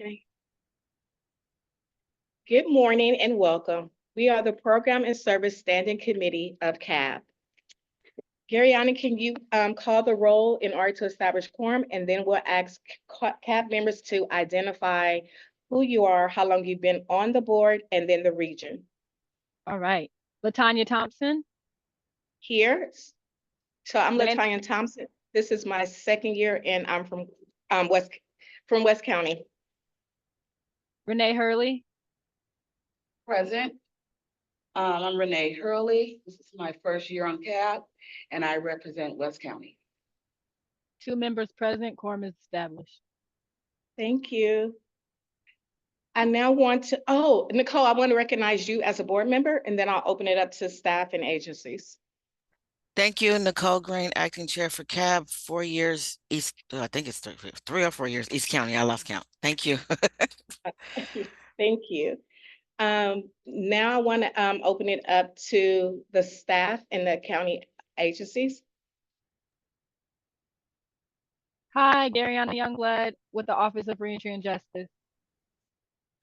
Okay. Good morning and welcome. We are the Program and Service Standing Committee of CAB. Garyana, can you call the roll in order to establish quorum, and then we'll ask CAB members to identify who you are, how long you've been on the board, and then the region. All right. Latanya Thompson. Here. So I'm Ran- Latanya Thompson. This is my second year, and I'm from West County. Renee Hurley. Present. I'm Renee Hurley. This is my first year on CAB, and I represent West County. 2 members present, quorum is established. Thank you. I now want to, Nicole, I want to recognize you as a board member, and then I'll open it up to staff and agencies. Thank you, Nicole Green, acting chair for CAB, 4 years East. I think it's 3 or 4 years East County. I lost count. Thank you. Thank you. Now I want to open it up to the staff and the county agencies. Hi, Garyana Youngblood with the Office of Reentry and Justice.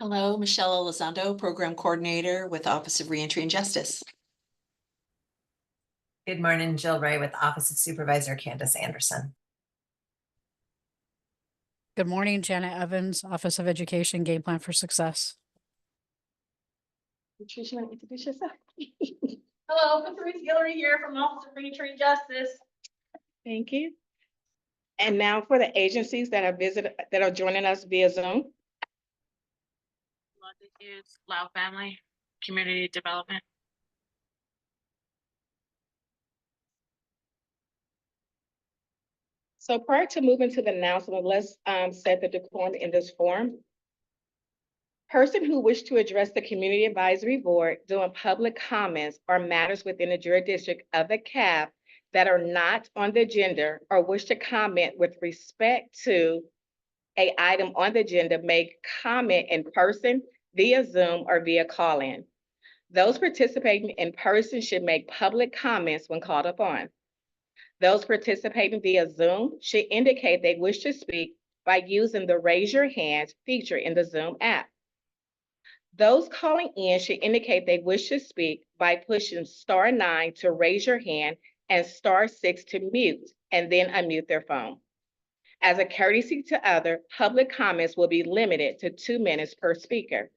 Hello, Michelle Elizondo, Program Coordinator with the Office of Reentry and Justice. Good morning, Jill Ray with the Office of Supervisor Candace Anderson. Good morning, Janet Evans, Office of Education, Game Plan for Success. Patricia, you want to introduce yourself? Hello, Patrice Hillary here from Office of Reentry and Justice. Thank you. And now for the agencies that are joining us via Zoom. This is Lao Family Community Development. So prior to moving to the announcement, let's set the decorum in this form. Person who wish to address the Community Advisory Board during public comments or matters within the jurisdiction of the CAB that are not on the agenda or wish to comment with respect to an item on the agenda may comment in person, via Zoom, or via call-in. Those participating in person should make public comments when called upon. Those participating via Zoom should indicate they wish to speak by using the raise your hand feature in the Zoom app. Those calling in should indicate they wish to speak by pushing *9 to raise your hand and *6 to mute, and then unmute their phone. As a courtesy to others, public comments will be limited to 2 minutes per speaker.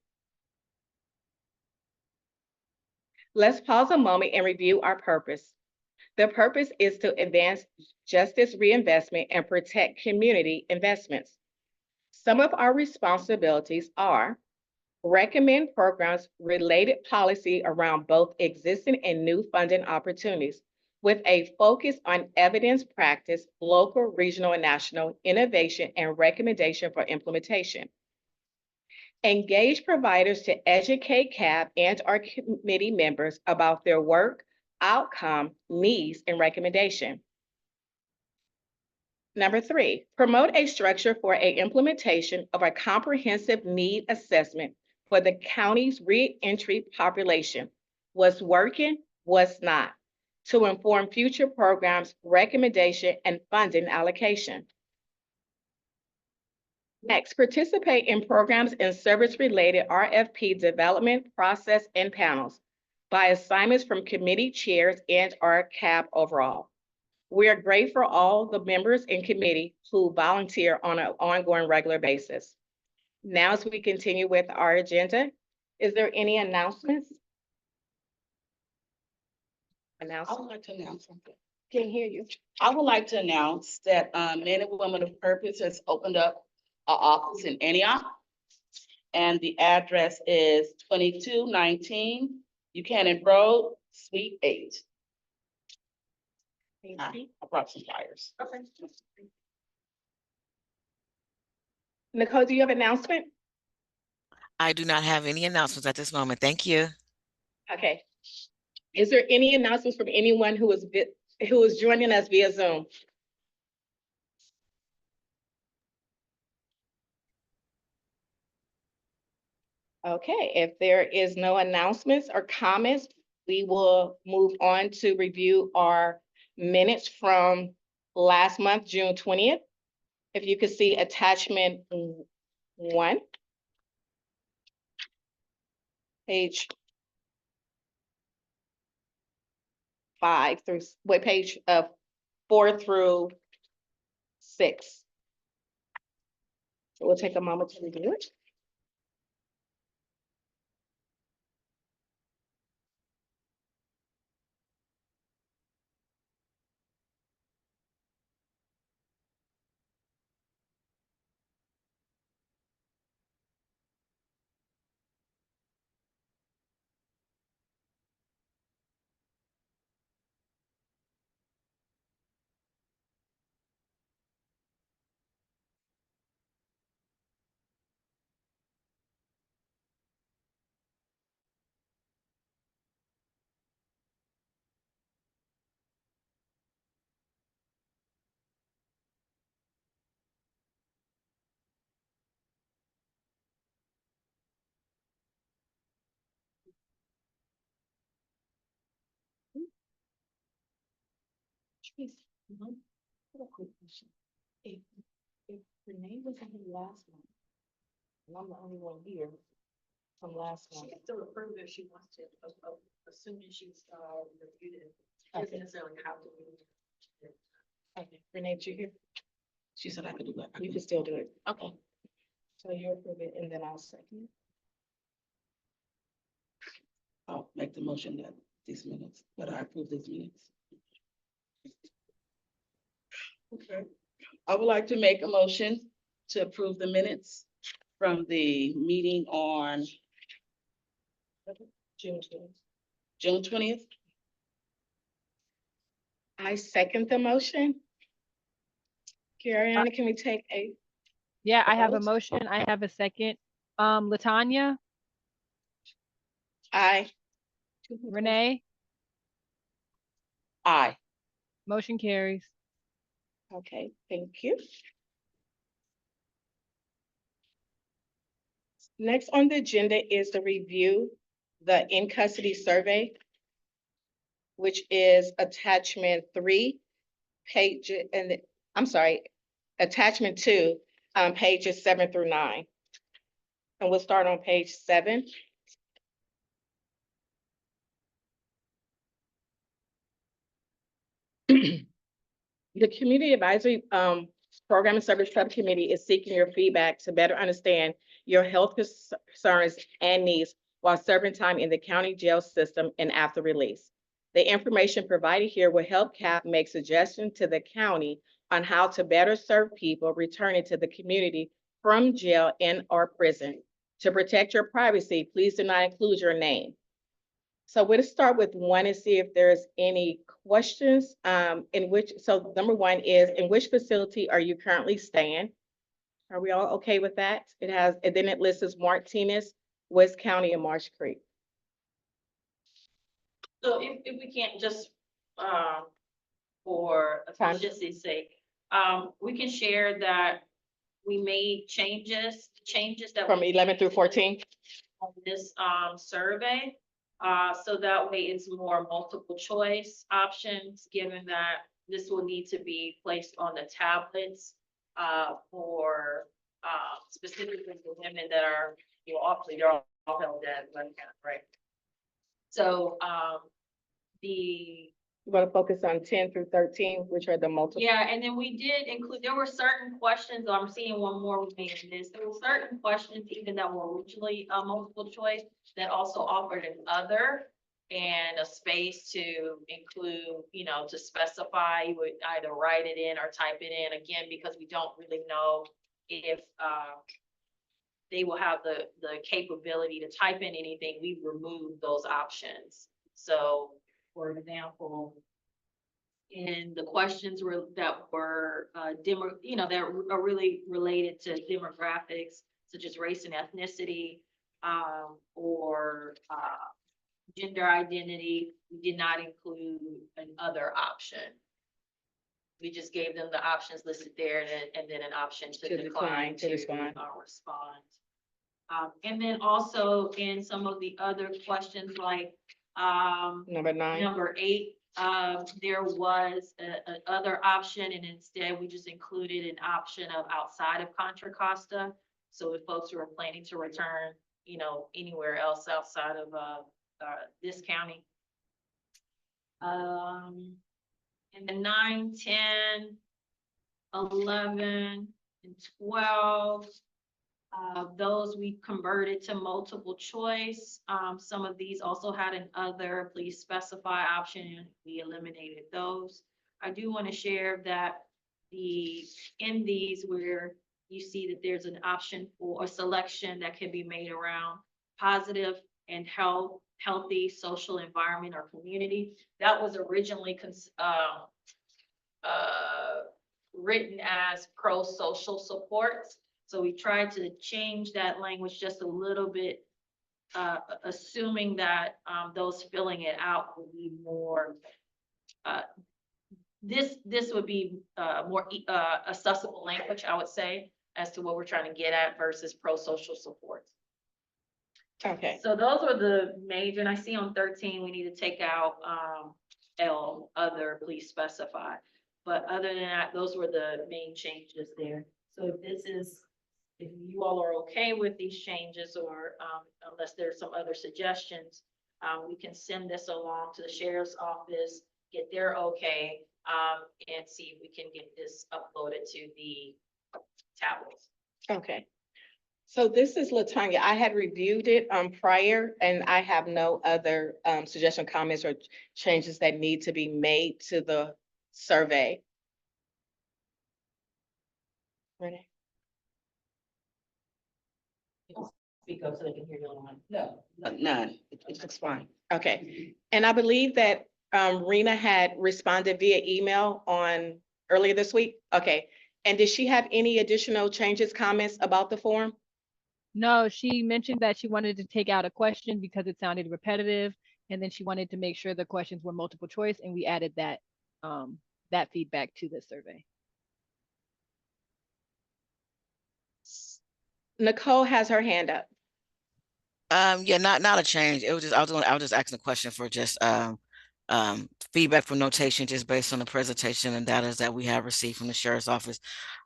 Let's pause a moment and review our purpose. The purpose is to advance justice reinvestment and protect community investments. Some of our responsibilities are recommend programs related policy around both existing and new funding opportunities with a focus on evidence practice, local, regional, and national innovation and recommendation for implementation. Engage providers to educate CAB and our committee members about their work, outcome, needs, and recommendation. Number 3, promote a structure for an implementation of a comprehensive need assessment for the county's re-entry population. What's working, what's not, to inform future programs, recommendation, and funding allocation. Next, participate in programs and service-related RFP development process and panels by assignments from committee chairs and our CAB overall. We are grateful for all the members in committee who volunteer on an ongoing regular basis. Now, as we continue with our agenda, is there any announcements? I would like to announce something. Can't hear you. I would like to announce that Men and Women of Purpose has opened up an office in Antioch. And the address is 2219 Buchanan Road, Suite 8. I brought some flyers. Okay. Nicole, do you have an announcement? I do not have any announcements at this moment. Thank you. Okay. Is there any announcements from anyone who is joining us via Zoom? Okay, if there is no announcements or comments, we will move on to review our minutes from last month, June 20th. If you could see attachment 1. Page 5 through, wait, page 4 through 6. So we'll take a moment to review it. Tracy, I have a quick question. If Renee was in the last one, and I'm the only one here from last one. She has to approve if she wants to, assuming she's, reviewed it. She Okay. doesn't necessarily have to. Okay, Renee, did you hear? She said I could do that. You can still do it. Okay. So you approve it and then I'll second it. I'll make the motion that these minutes, that I approve these minutes. Okay. I would like to make a motion to approve the minutes from the meeting on June 20th. June 20th. I second the motion. Kariana, can we take a, Yeah, I have a Vote. motion. I have a second. Latanya, aye? Renee, Aye. motion carries. Okay, thank you. Next on the agenda is to review the in-custody survey, which is attachment 3, page, and I'm sorry, attachment 2, pages 7 through 9. And we'll start on page 7. The Community Advisory Program and Service Subcommittee is seeking your feedback to better understand your health concerns and needs while serving time in the county jail system and after release. The information provided here will help CAP make suggestions to the county on how to better serve people returning to the community from jail and or prison. To protect your privacy, please do not include your name. So we'll start with 1 and see if there's any questions. So number 1 is, in which facility are you currently staying? Are we all okay with that? It has, and then it lists as Martinez, West County, and Marsh Creek. So if we can't just, for Time. efficiency's sake, we can share that we made changes that. From we 11 made through 14? On this, survey, so that way it's more multiple choice options, given that this will need to be placed on the tablets, for, specifically for women that are, obviously they're all held at one count, right? So, the You want to focus on 10 through 13, which are the multiple? yeah, and then we did include, there were certain questions, I'm seeing one more we made in this, there were certain questions even that were originally multiple choice that also offered an other and a space to include, to specify, you would either write it in or type it in, again, because we don't really know if they will have the capability to type in anything, we've removed those options. So, for example, and the questions that are really related to demographics, such as race and ethnicity, or gender identity, we did not include another option. We just gave them the options listed there and then an option to decline to respond. And then also in some of the other questions like Number 9. number 8, there was a other option, and instead we just included an option of outside of Contra Costa. So if folks who are planning to return, anywhere else outside of, this county. And the 9, 10, 11, and 12. Those we converted to multiple choice. Some of these also had an other, please specify option, and we eliminated those. I do want to share that in these where you see that there's an option for a selection that can be made around positive and healthy social environment or community. That was originally written as pro-social supports. So we tried to change that language just a little bit, assuming that those filling it out would be more, this would be more accessible language, I would say, as to what we're trying to get at versus pro-social supports. Okay, So those were the major, and I see on 13, we need to take out L, other, please specify. But other than that, those were the main changes there. So if you all are okay with these changes, or unless there's some other suggestions, we can send this along to the sheriff's office, get their okay, and see if we can get this uploaded to the tablets. okay. So this is Latanya. I had reviewed it prior, and I have no other suggestion, comments, or changes that need to be made to the survey. Ready? Speak up so they can hear you on. No, none. It looks fine. Okay, and I believe that Rena had responded via email on earlier this week. Okay, and did she have any additional changes, comments about the form? No, she mentioned that she wanted to take out a question because it sounded repetitive, and then she wanted to make sure the questions were multiple choice, and we added that feedback to the survey. Nicole has her hand up. Yeah, not a change. It was just I was just asking a question for just feedback from notation just based on the presentation and data that we have received from the sheriff's office.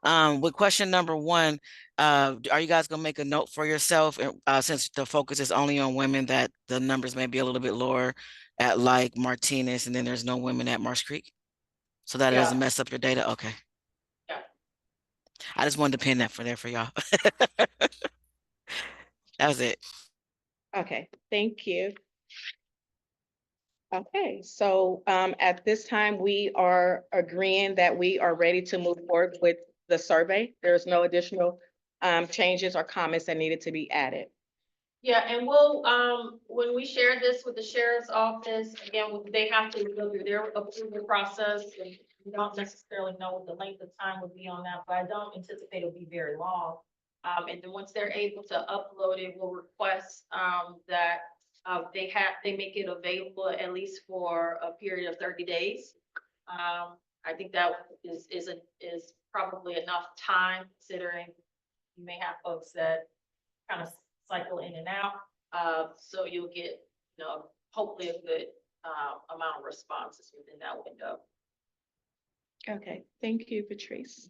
With question number 1, are you guys gonna make a note for yourself, since the focus is only on women, that the numbers may be a little bit lower at like Martinez, and then there's no women at Marsh Creek, so that it doesn't mess up your data? Okay. Yeah. I just wanted to pin that for y'all. That was it. Okay, thank you. Okay, so at this time, we are agreeing that we are ready to move forward with the survey. There's no additional changes or comments that needed to be added. Yeah, and we'll, when we share this with the sheriff's office, again, they have to go through their approval process, and we don't necessarily know what the length of time would be on that, but I don't anticipate it'll be very long. And then once they're able to upload it, we'll request, that, they make it available at least for a period of 30 days. I think that is probably enough time, considering you may have folks that kind of cycle in and out. So you'll get, hopefully a good amount of responses within that window. Okay, thank you, Patrice.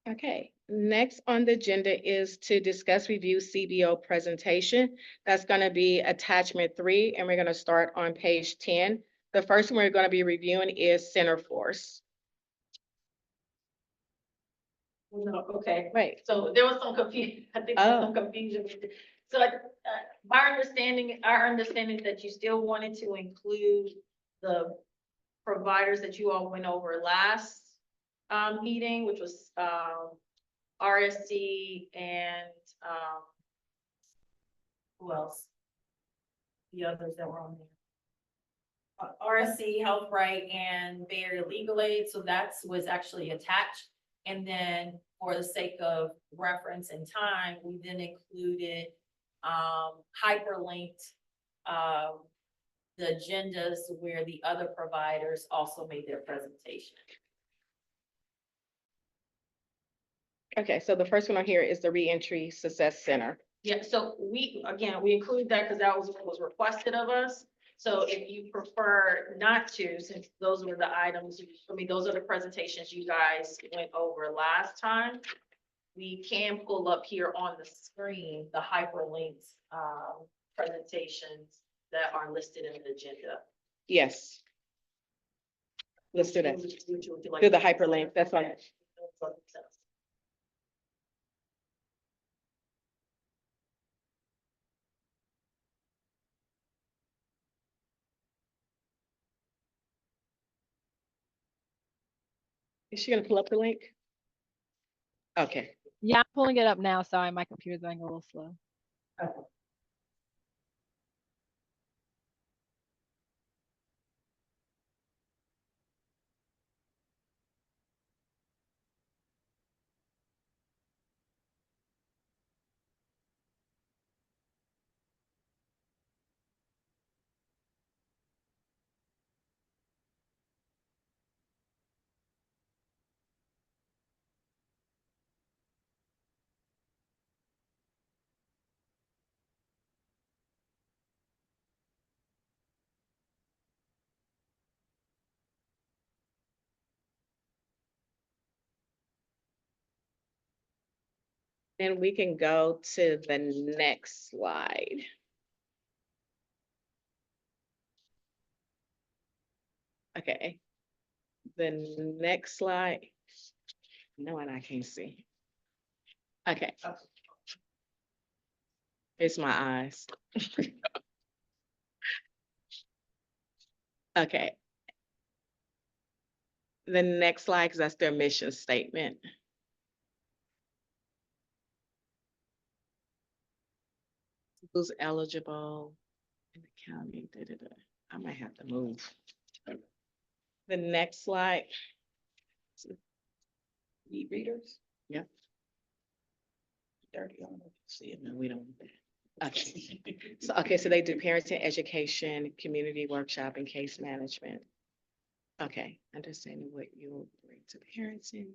Okay, next on the agenda is to discuss review CBO presentation. That's going to be attachment 3, and we're going to start on page 10. The first one we're going to be reviewing is Center Force. No, okay. Right. So there was some confusion. I think there was some confusion. So our understanding that you still wanted to include the providers that you all went over last meeting, which was RSC and who else? The others that were on there. RSC, Health Right, and Bay Area Legal Aid, so was actually attached. And then for the sake of reference and time, we then included hyperlinked the agendas where the other providers also made their presentation. Okay, so the first one on here is the Reentry Success Center. Yeah, so we included that because that was what was requested of us. So if you prefer not to, since those were the items, those are the presentations you guys went over last time. We can pull up here on the screen, the hyperlinks, presentations that are listed in the agenda. Yes. Let's do that. Would you like Do the to- hyperlink, that's fine. Okay. Is she gonna pull up the link? Okay. Yeah, I'm pulling it up now. Sorry, my computer's going a little slow. Then we can go to the next slide. Okay. The next slide. No, and I can't see. Okay. It's my eyes. Okay. The next slide, because that's their mission statement. Who's eligible in the county? I might have to move. The next slide. E-readers? Yep. Dirty on it. See it, no, we don't. Okay. So they do parenting, education, community workshop, and case management. Okay, understanding what you bring to parenting,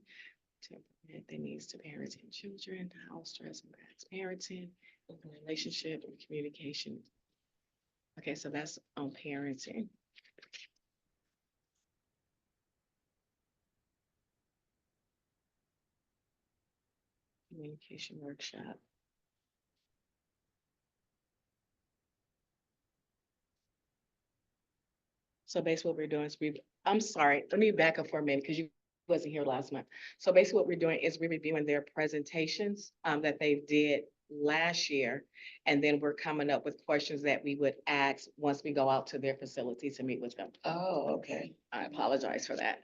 to implement the needs to parenting children, how stress impacts parenting, open relationship and communication. Okay, so that's on parenting. Communication workshop. So basically what we're doing is I'm sorry, let me back up for a minute because you wasn't here last month. So basically what we're doing is we're reviewing their presentations that they did last year. And then we're coming up with questions that we would ask once we go out to their facility to meet with them. Oh, okay. I apologize for that.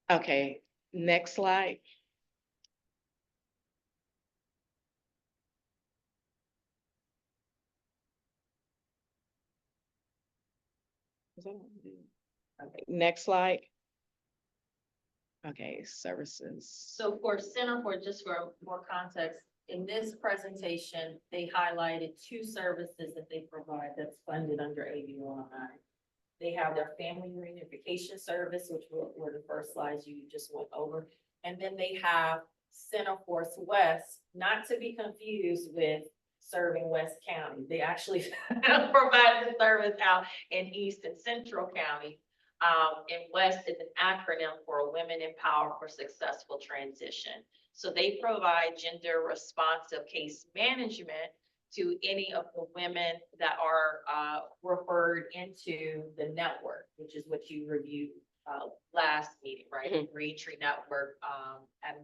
Okay, next slide. Okay, next slide. Okay, services. So for Center for, just for more context, in this presentation, they highlighted two services that they provide that's funded under ABOI. They have their family reunification service, which were the first slides you just went over. And then they have Center for West, not to be confused with serving West County. They actually provide the service out in East and Central County. And West is an acronym for Women Empowered for Successful Transition. So they provide gender responsive case management to any of the women that are referred into the network, which is what you reviewed last meeting, right? Mm-hmm. Reentry Network and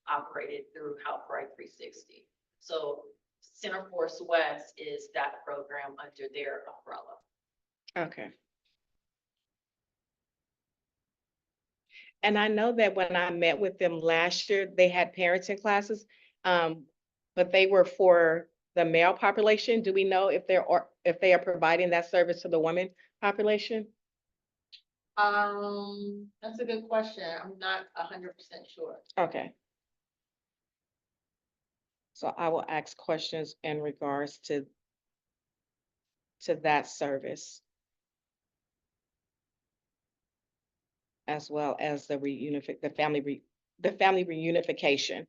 operated through Health Right 360. So Center Force West is that program under their umbrella. Okay. And I know that when I met with them last year, they had parenting classes, but they were for the male population. Do we know if they are providing that service to the women population? That's a good question. I'm not 100% sure. Okay. So I will ask questions in regards to that service, as well as the family reunification.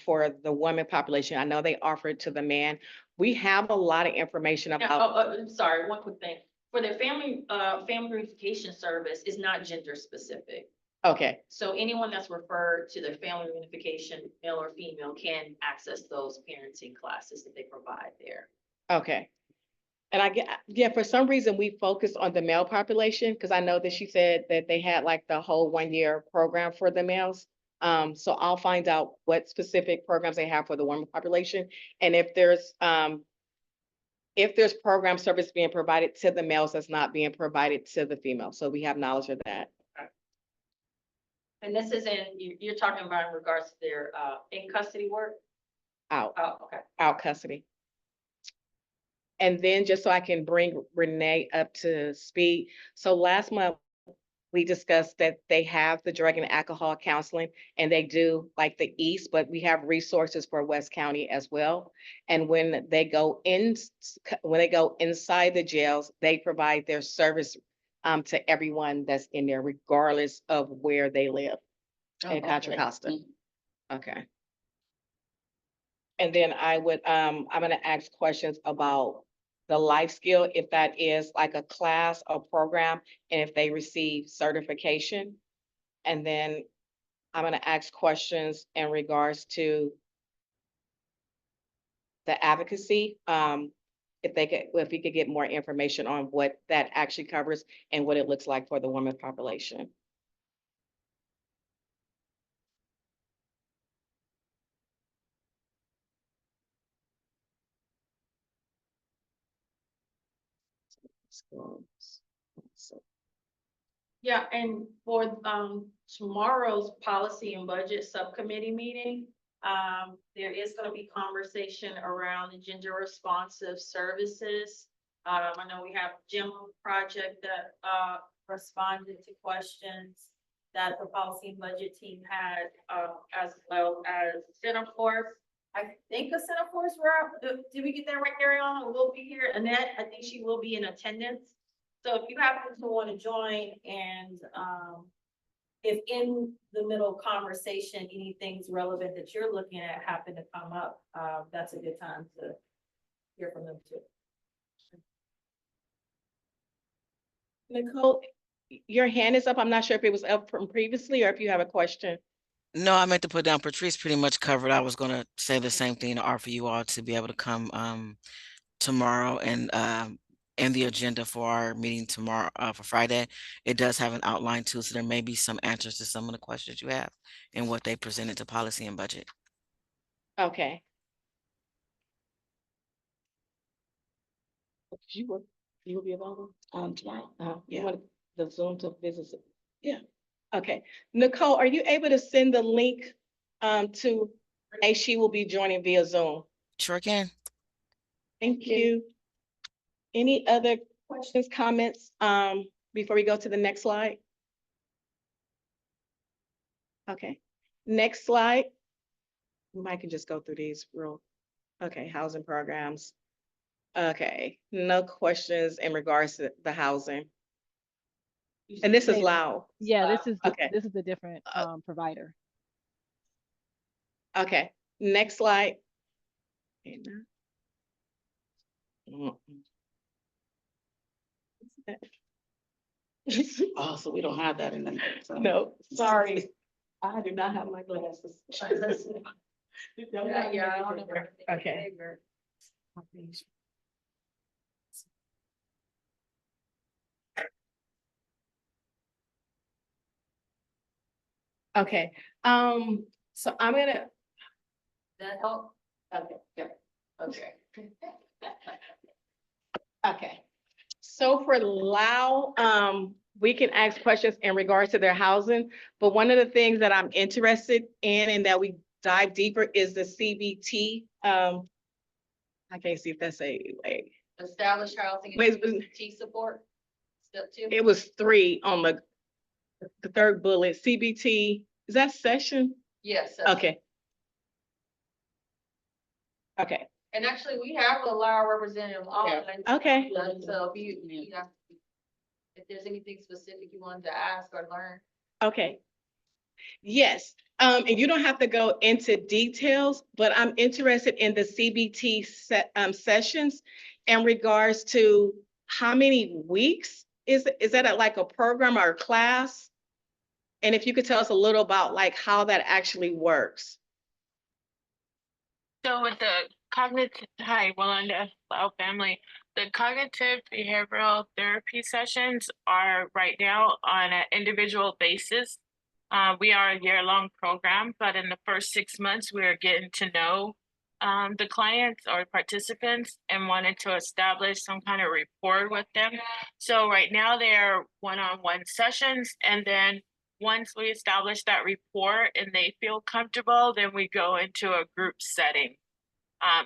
for the woman population. I know they offer it to the man. We have a lot of information Now, about, I'm sorry, one quick thing. For the family reunification service is not gender specific. okay, So anyone that's referred to the family reunification, male or female, can access those parenting classes that they provide there. okay. And I get, yeah, for some reason, we focus on the male population, because I know that she said that they had like the whole 1 year program for the males. So I'll find out what specific programs they have for the women population, and if there's program service being provided to the males that's not being provided to the females. So we have knowledge of that. And this is you're talking about in regards to their, in custody work? Out, Oh, okay. out custody. And then just so I can bring Renee up to speed. So last month, we discussed that they have the drug and alcohol counseling, and they do like the East, but we have resources for West County as well. And when they go inside the jails, they provide their service to everyone that's in there, regardless of where they live in Contra Costa. Okay. And then I'm gonna ask questions about the life skill, if that is like a class or program, and if they receive certification. And then I'm gonna ask questions in regards to the advocacy. If we could get more information on what that actually covers and what it looks like for the women population. Yeah, and for tomorrow's policy and budget subcommittee meeting, there is gonna be conversation around the gender responsive services. I know we have Jim Project that responded to questions that the policy and budget team had, as well as Center Force. I think the Center Force did we get that right, Ariana? Will be here. Annette, I think she will be in attendance. So if you happen to want to join and, if in the middle conversation, anything's relevant that you're looking at happen to come up, that's a good time to hear from them too. Nicole, your hand is up. I'm not sure if it was up from previously or if you have a question. No, I meant to put down Patrice pretty much covered. I was gonna say the same thing to offer you all to be able to come tomorrow, and in the agenda for our meeting tomorrow, for Friday, it does have an outline too, so there may be some answers to some of the questions you have and what they presented to policy and budget. Okay. You will be available tomorrow? You Yeah. want the Zoom to visit? Yeah. Okay. Nicole, are you able to send the link to Renee? She will be joining via Zoom. Sure can. Thank you. Any other questions, comments, before we go to the next slide? Okay, next slide. We might can just go through these okay, housing programs. Okay, no questions in regards to the housing. And this is loud. Yeah, this is Okay. this is a different provider. Okay, next slide. Oh, so we don't have that in the. No, sorry. I do not have my glasses. Okay. Okay, so I'm gonna, That help? okay, yeah, okay. Okay, so for Lao, we can ask questions in regards to their housing, but one of the things that I'm interested in and that we dive deeper is the CBT. I can't see if that's wait. Establish housing Wait, and T support. Step 2. It was 3 on the third bullet, CBT, is that session? Yes. Okay. Okay, And actually, we have a Lao representative on. okay. So if there's anything specific you wanted to ask or learn. Okay. Yes, And you don't have to go into details, but I'm interested in the CBT sessions in regards to how many weeks is that like a program or a class? And if you could tell us a little about like how that actually works. So with the cognitive, hi, Wanda, Wow family, the cognitive behavioral therapy sessions are right now on an individual basis. We are a year-long program, but in the first 6 months, we are getting to know the clients or participants and wanted to establish some kind of rapport with them. So right now they're one-on-one sessions, and then once we establish that rapport and they feel comfortable, then we go into a group setting.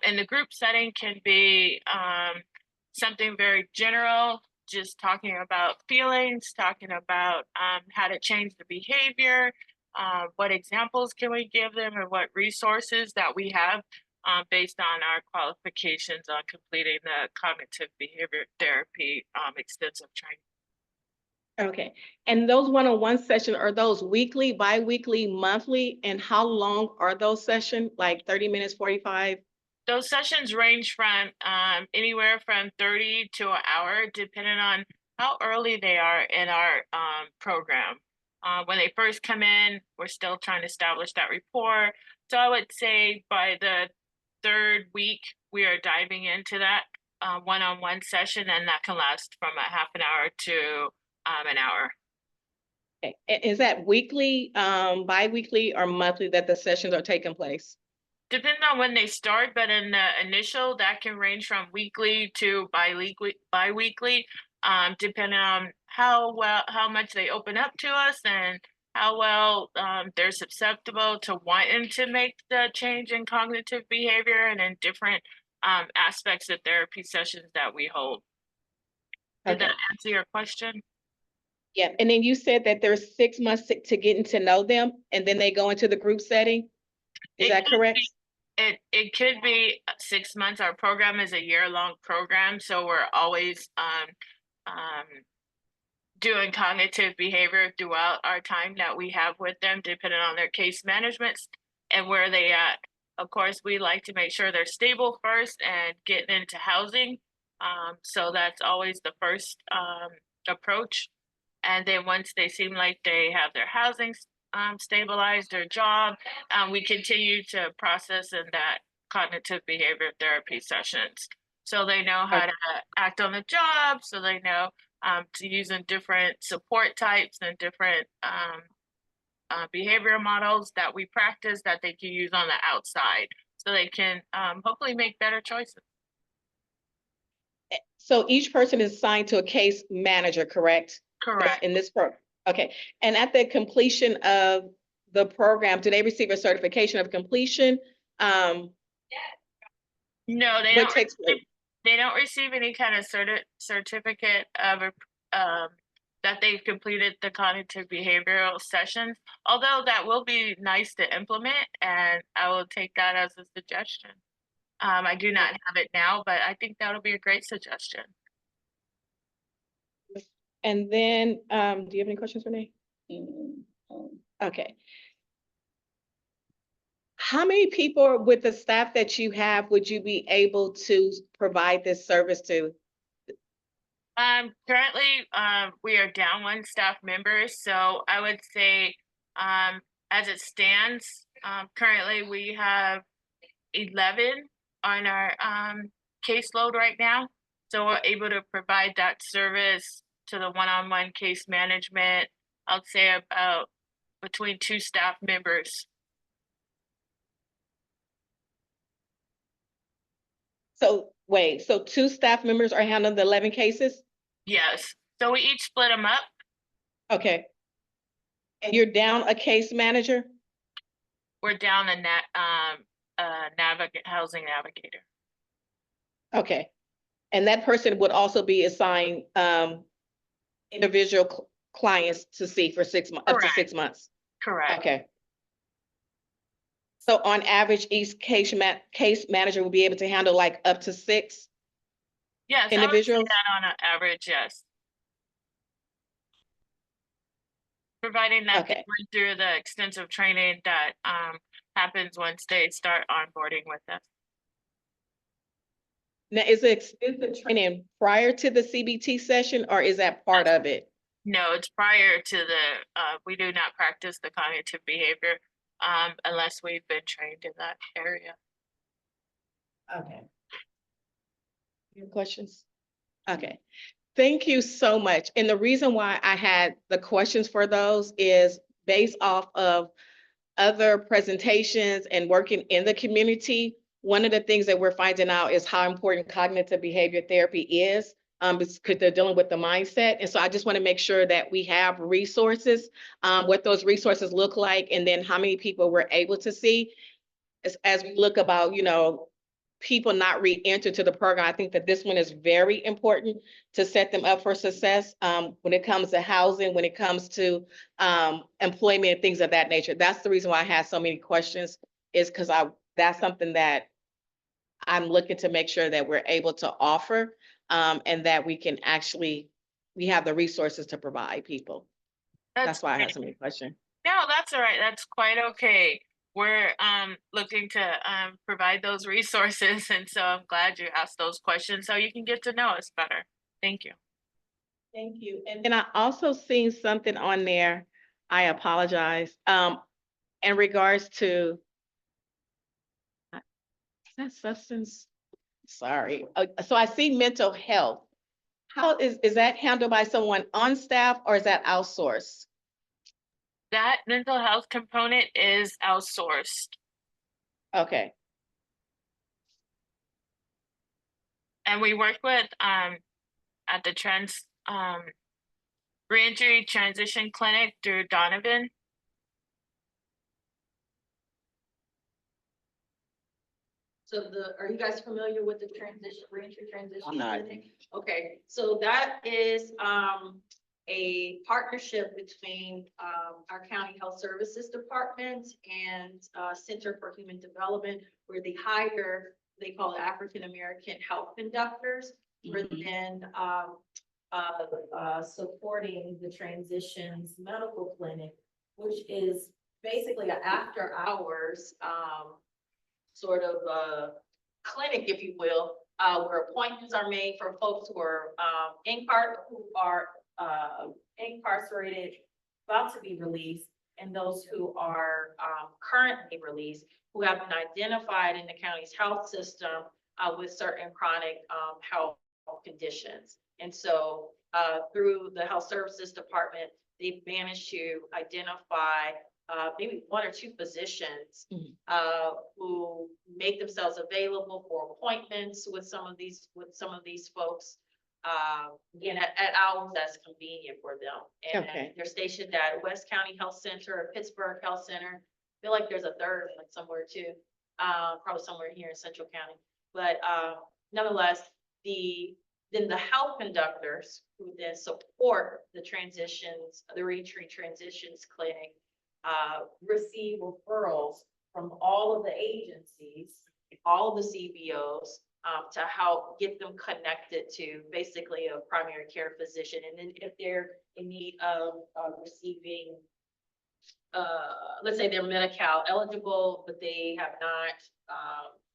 And the group setting can be something very general, just talking about feelings, talking about how to change the behavior, what examples can we give them, and what resources that we have based on our qualifications on completing the cognitive behavior therapy extensive training. Okay, and those one-on-one sessions, are those weekly, bi-weekly, monthly, and how long are those sessions? Like 30 minutes, 45? Those sessions range from anywhere from 30 to an hour, depending on how early they are in our program. When they first come in, we're still trying to establish that rapport. So I would say by the third week, we are diving into that one-on-one session, and that can last from a half an hour to an hour. Okay. Is that weekly, bi-weekly, or monthly that the sessions are taking place? Depends on when they start, but in the initial, that can range from weekly to bi-weekly, depending on how much they open up to us and how well they're susceptible to wanting to make the change in cognitive behavior and in different aspects of therapy sessions that we hold. Did that answer your question? Yeah, and then you said that there's 6 months to getting to know them, and then they go into the group setting. Is that correct? It could be 6 months. Our program is a year-long program, so we're always doing cognitive behavior throughout our time that we have with them, depending on their case management and where they at. Of course, we like to make sure they're stable first and getting into housing. So that's always the first approach. And then once they seem like they have their housing stabilized, their job, we continue to process in that cognitive behavior therapy sessions. So they know how to act on the job, so they know to use in different support types and different behavior models that we practice that they can use on the outside, so they can hopefully make better choices. So each person is assigned to a case manager, correct? Correct. In this program. Okay. And at the completion of the program, do they receive a certification of completion? No, they What don't. takes place? They don't receive any kind of certificate of that they've completed the cognitive behavioral sessions. Although that will be nice to implement, and I will take that as a suggestion. I do not have it now, but I think that'll be a great suggestion. And then, do you have any questions, Renee? Okay. How many people with the staff that you have would you be able to provide this service to? Currently, we are down 1 staff member, so I would say, as it stands, currently we have 11 on our caseload right now. So we're able to provide that service to the one-on-one case management, I'll say about between 2 staff members. So wait, so 2 staff members are handling the 11 cases? Yes, so we each split them up. Okay. And you're down a case manager? We're down a housing navigator. Okay. And that person would also be assigned individual clients to see for 6 months, up to 6 months? Correct. Okay. So on average, each case manager will be able to handle like up to 6? Yes, individuals? I would say that on an average, yes. providing that they Okay. went through the extensive training that happens once they start onboarding with us. Now, is the extensive training prior to the CBT session, or is that part of it? No, it's prior to the, we do not practice the cognitive behavior unless we've been trained in that area. Okay. Any questions? Okay. Thank you so much. And the reason why I had the questions for those is based off of other presentations and working in the community. One of the things that we're finding out is how important cognitive behavior therapy is, because they're dealing with the mindset. And so I just want to make sure that we have resources, what those resources look like, and then how many people we're able to see as we look about, people not re-enter to the program. I think that this one is very important to set them up for success when it comes to housing, when it comes to employment and things of that nature. That's the reason why I had so many questions, is because that's something that I'm looking to make sure that we're able to offer and that we can actually, we have the resources to provide people. That's why I had so many questions. No, that's all right. That's quite okay. We're looking to provide those resources, and so I'm glad you asked those questions so you can get to know us better. Thank you. Thank you. And then I also seen something on there, I apologize, in regards to is that substance? Sorry. So I see mental health. How is that handled by someone on staff, or is that outsourced? That mental health component is outsourced. Okay. And we work with at the reentry transition clinic through Donovan. So are you guys familiar with the reentry transition? I'm not. clinic? Okay, so that is a partnership between our county health services department and Center for Human Development, where they hire, they call it African American health conductors, for then supporting the transitions medical clinic, which is basically an after hours sort of clinic, if you will, where appointments are made for folks who are incarcerated, about to be released, and those who are currently released, who have been identified in the county's health system with certain chronic health conditions. And so through the health services department, they've managed to identify maybe one or two physicians who make themselves available for appointments with some of these folks. Again, at hours that's convenient for them. And Okay. they're stationed at West County Health Center or Pittsburgh Health Center. I feel like there's a third one somewhere too, probably somewhere here in Central County. But nonetheless, then the health conductors who then support the reentry transitions clinic, receive referrals from all of the agencies, all of the CBOs, to help get them connected to basically a primary care physician. And then if they're in need of receiving, let's say they're Medi-Cal eligible, but they have not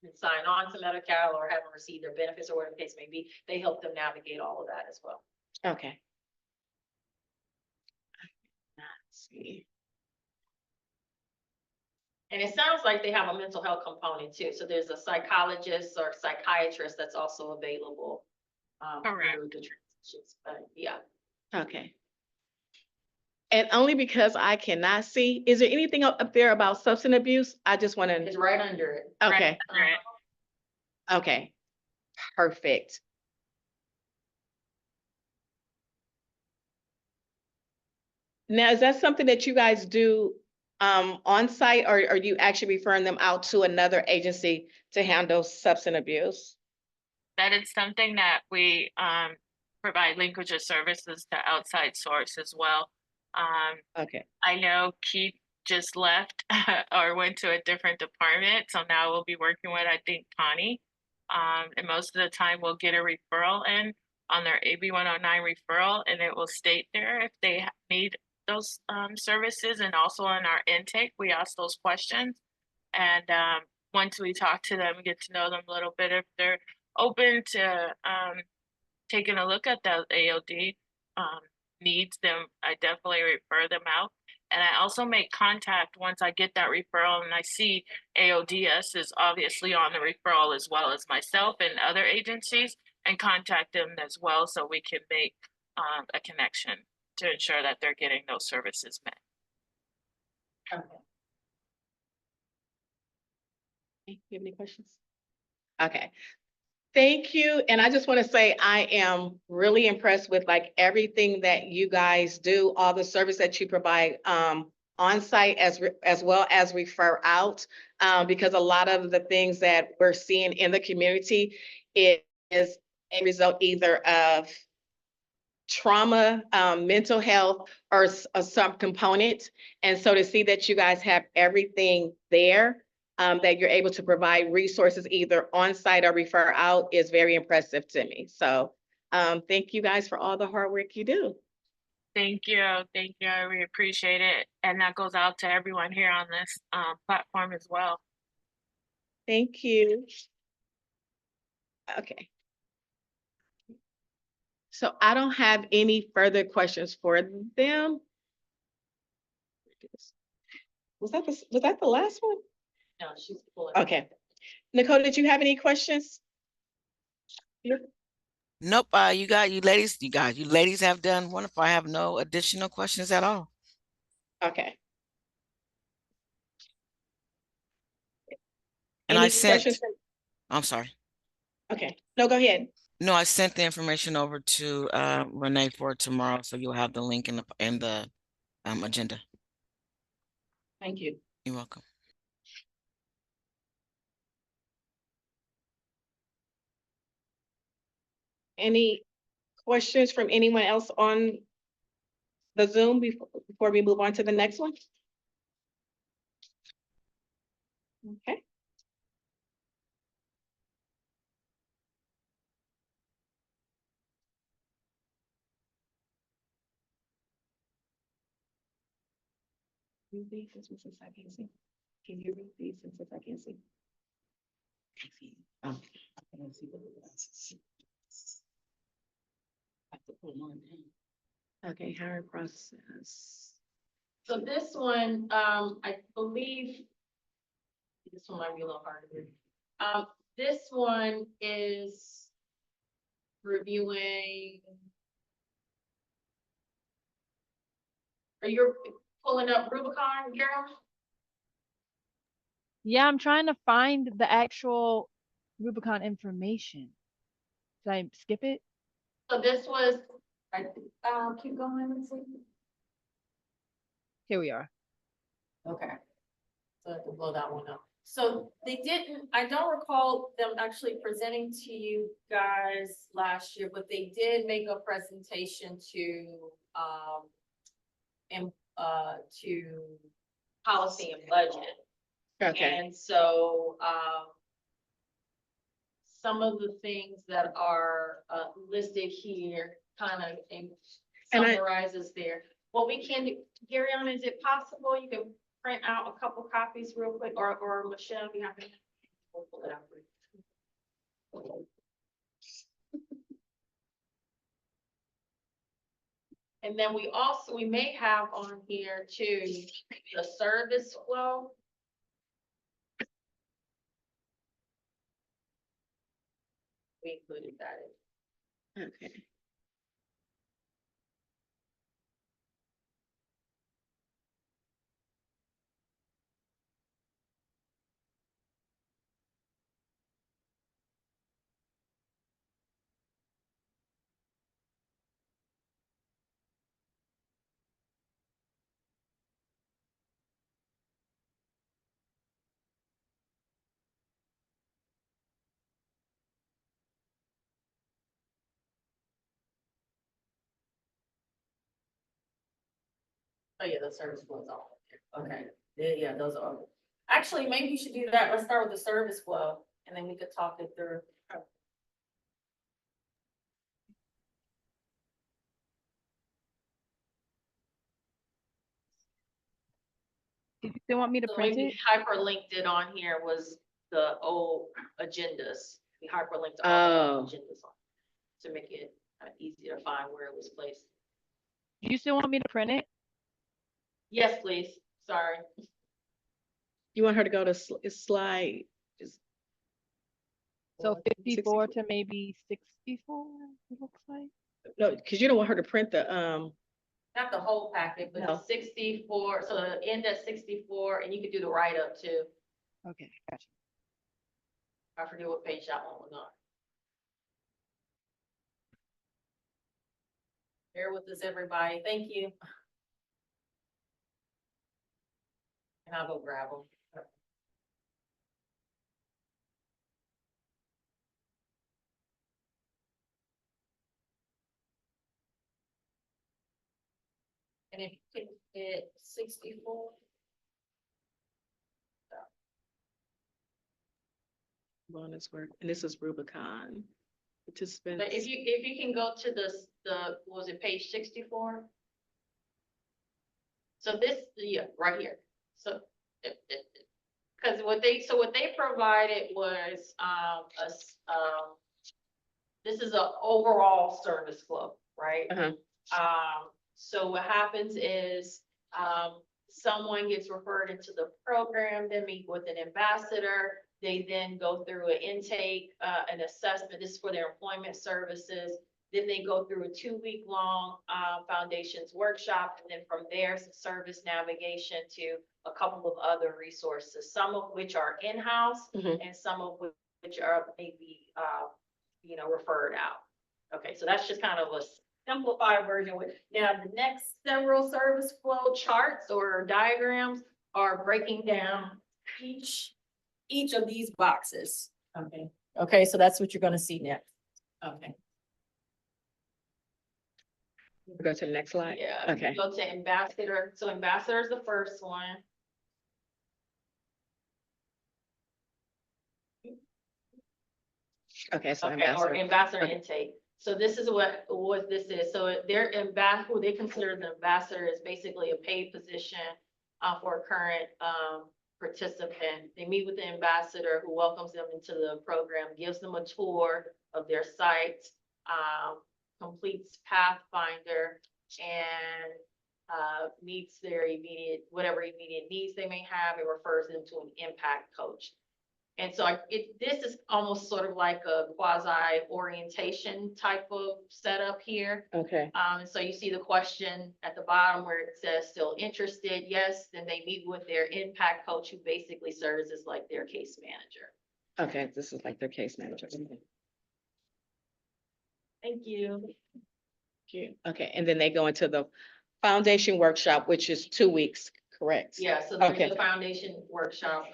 been signed on to Medi-Cal or haven't received their benefits or whatever the case may be, they help them navigate all of that as well. Okay. Let's see. And it sounds like they have a mental health component too. So there's a psychologist or psychiatrist that's also available Correct. through the transitions. But yeah. Okay. And only because I cannot see, is there anything up there about substance abuse? I just want It's to. right under it. Okay. Right. Okay. Perfect. Now, is that something that you guys do on site, or are you actually referring them out to another agency to handle substance abuse? That is something that we provide linkage of services to outside source as well. Okay. I know Keith just left or went to a different department, so now we'll be working with, I think, Connie. And most of the time we'll get a referral in on their AB 109 referral, and it will state there if they need those services, and also in our intake, we ask those questions. And once we talk to them, get to know them a little bit, if they're open to taking a look at the AOD needs, then I definitely refer them out. And I also make contact once I get that referral and I see AODS is obviously on the referral as well as myself and other agencies, and contact them as well so we can make a connection to ensure that they're getting those services met. Okay. You have any questions? Okay. Thank you. And I just want to say I am really impressed with like everything that you guys do, all the service that you provide on site as well as refer out, because a lot of the things that we're seeing in the community, it is a result either of trauma, mental health, or some component. And so to see that you guys have everything there, that you're able to provide resources either on site or refer out is very impressive to me. So thank you guys for all the hard work you do. Thank you. Thank you. I really appreciate it. And that goes out to everyone here on this platform as well. Thank you. Okay. So I don't have any further questions for them. Was that the last one? No, she's pulling. Okay. Nicole, did you have any questions? Nope. You ladies have done wonderful. I have no additional questions at all. Okay. And Any I sent, questions from- I'm sorry. Okay, no, go ahead. No, I sent the information over to Renee for tomorrow, so you'll have the link in the agenda. Thank you. You're welcome. Any questions from anyone else on the Zoom before we move on to the next one? Okay. Read these since I can't see. Can you read these since I can't see? Oh, I can't see the glasses. I have to put them on now. Okay, hiring process. So this one, I believe. This one might be a little harder. This one is reviewing. Are you pulling up Rubicon, Carol? Yeah, I'm trying to find the actual Rubicon information. Did I skip it? So this was, keep going, let's see. Here we are. Okay. So I have to blow that one up. So they didn't, I don't recall them actually presenting to you guys last year, but they did make a presentation to Policy and budget. Okay, And so, some of the things that are listed here kind of And summarizes there. What we can do, Gary, is it possible you can print out a couple copies real quick, or Michelle, you have to. We'll pull it out for you. And then we may have on here too, the service flow. We included that. okay. Oh yeah, the service flow is all there. Okay, yeah, those are. Actually, maybe you should do that. Let's start with the service flow and then we could talk it through. still want me to The way print we it? hyperlinked it on here was the old agendas. We hyperlinked all the agendas on to make it easier to find where it was placed. Do you still want me to print it? Yes, please. Sorry. You want her to go to slide? So 54 64. to maybe 64, it looks like. No, because you don't want her to print the, Not the whole packet, but No, 64, so end at 64, and you could do the write-up too. Okay, gotcha. I forget what page that one was on. bear with us, everybody. Thank you. And I'll go grab them. And if you hit 64. bonus work, and this is Rubicon. Participants. But if you can go to was it page 64? So this, yeah, right here. So, because what they provided was, this is an overall service flow, right? So what happens is, someone gets referred into the program, they meet with an ambassador, they then go through an intake, an assessment, this is for their employment services. Then they go through a 2-week-long foundations workshop, and then from there, some service navigation to a couple of other resources, some of which are in-house and some of which are maybe, referred out. Okay, so that's just kind of a simplified version. Now, the next several service flow charts or diagrams are breaking down each of these boxes. Okay, so that's what you're gonna see next. Okay. Go to the next slide. Yeah. Okay. Go to ambassador. So ambassador is the first one. Okay, so Okay, or ambassador Okay. intake. So this is what this is. So their ambassador, who they consider the ambassador, is basically a paid position for a current participant. They meet with the ambassador, who welcomes them into the program, gives them a tour of their site, completes Pathfinder, and meets their whatever immediate needs they may have, and refers them to an impact coach. And so this is almost sort of like a quasi orientation type of setup here. Okay. So you see the question at the bottom where it says still interested, yes, then they meet with their impact coach, who basically serves as like their case manager. Okay, this is like their case manager. Thank you. Okay, and then they go into the foundation workshop, which is 2 weeks, correct? Yeah, so there's Okay. the foundation workshop,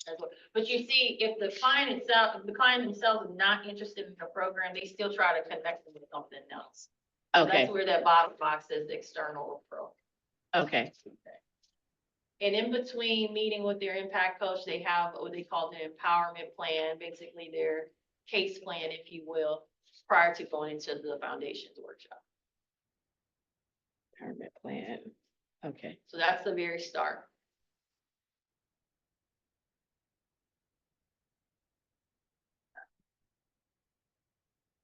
as well. But you see, if the client themselves is not interested in the program, they still try to connect them with something else. So Okay, that's where that bottom box says external referral. okay, And in between meeting with their impact coach, they have what they call the empowerment plan, basically their case plan, if you will, prior to going into the foundations workshop. retirement plan. Okay, So that's the very start.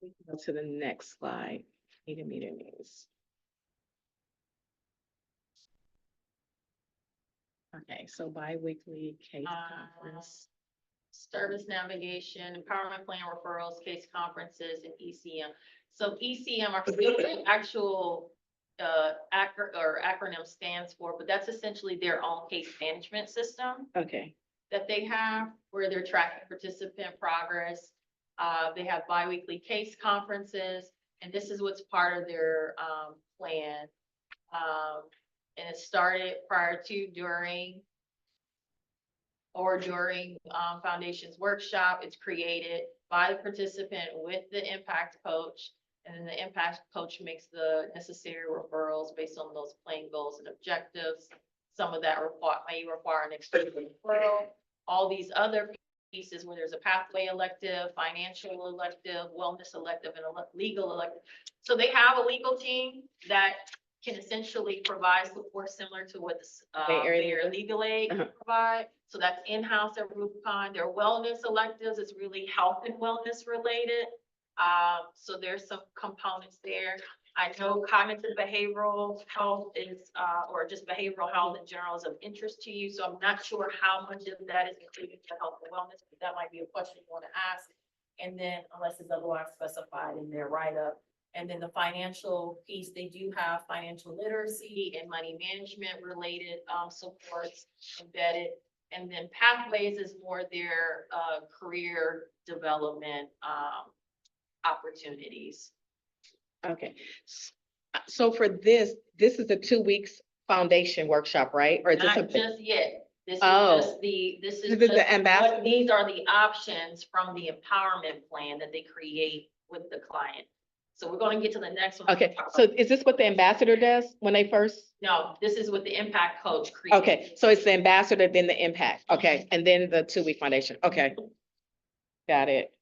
we can go to the next slide. Meeting news. Okay, so bi-weekly case conference. Service navigation, empowerment plan referrals, case conferences, and ECM. So ECM are the actual acronym stands for, but that's essentially their own case management system Okay, that they have where they're tracking participant progress. They have bi-weekly case conferences, and this is what's part of their plan. And it started prior to, during foundations workshop. It's created by the participant with the impact coach, and then the impact coach makes the necessary referrals based on those plain goals and objectives. Some of that may require an external referral. All these other pieces where there's a pathway elective, financial elective, wellness elective, and a legal elective. So they have a legal team that can essentially provide support similar to what Bay Area their legal aid can Uh-huh. provide. So that's in-house at Rubicon. Their wellness electives is really health and wellness related. So there's some components there. I know cognitive behavioral health is, or just behavioral health in general is of interest to you. So I'm not sure how much of that is included for health and wellness, but that might be a question you want to ask. And then unless it's otherwise specified in their write-up. And then the financial piece, they do have financial literacy and money management related supports embedded. And then pathways is more their career development opportunities. Okay. So for this is the 2 weeks foundation workshop, right? Or is this Not something? just yet. This is Oh. just this is This is the just ambassador? what, these are the options from the empowerment plan that they create with the client. So we're gonna get to the next one. Okay, so is this what the ambassador does when they first? No, this is what the impact coach creates. Okay, so it's the ambassador, then the impact, okay, and then the 2 week foundation, okay. Got it.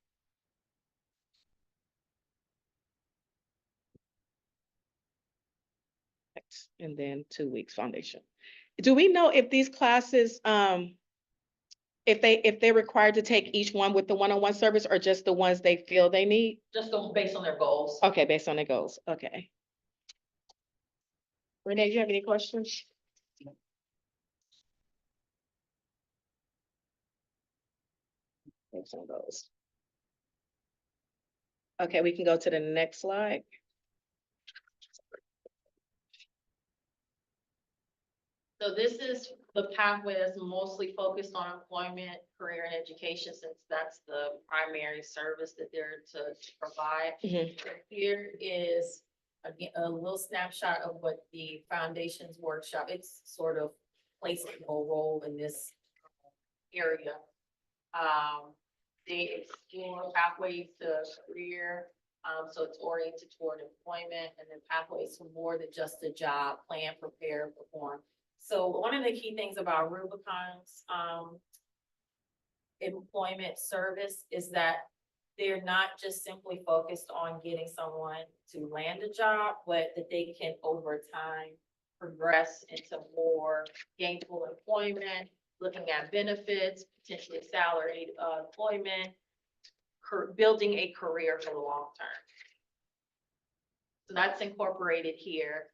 And then 2 weeks foundation. Do we know if these classes, if they're required to take each one with the one-on-one service or just the ones they feel they need? Just based on their goals. Okay, based on their goals, okay. Renee, do you have any questions? Based on goals. Okay, we can go to the next slide. So this is the pathway that's mostly focused on employment, career, and education, since that's the primary service that they're to provide. Mhm. Here is again, a little snapshot of what the foundations workshop, it's sort of placing a role in this area. They explore pathways to career, so it's oriented toward employment, and then pathways to more than just a job, plan, prepare, perform. So one of the key things about Rubicon's employment service is that they're not just simply focused on getting someone to land a job, but that they can over time progress into more gainful employment, looking at benefits, potentially salaried employment, building a career for the long term. So that's incorporated here.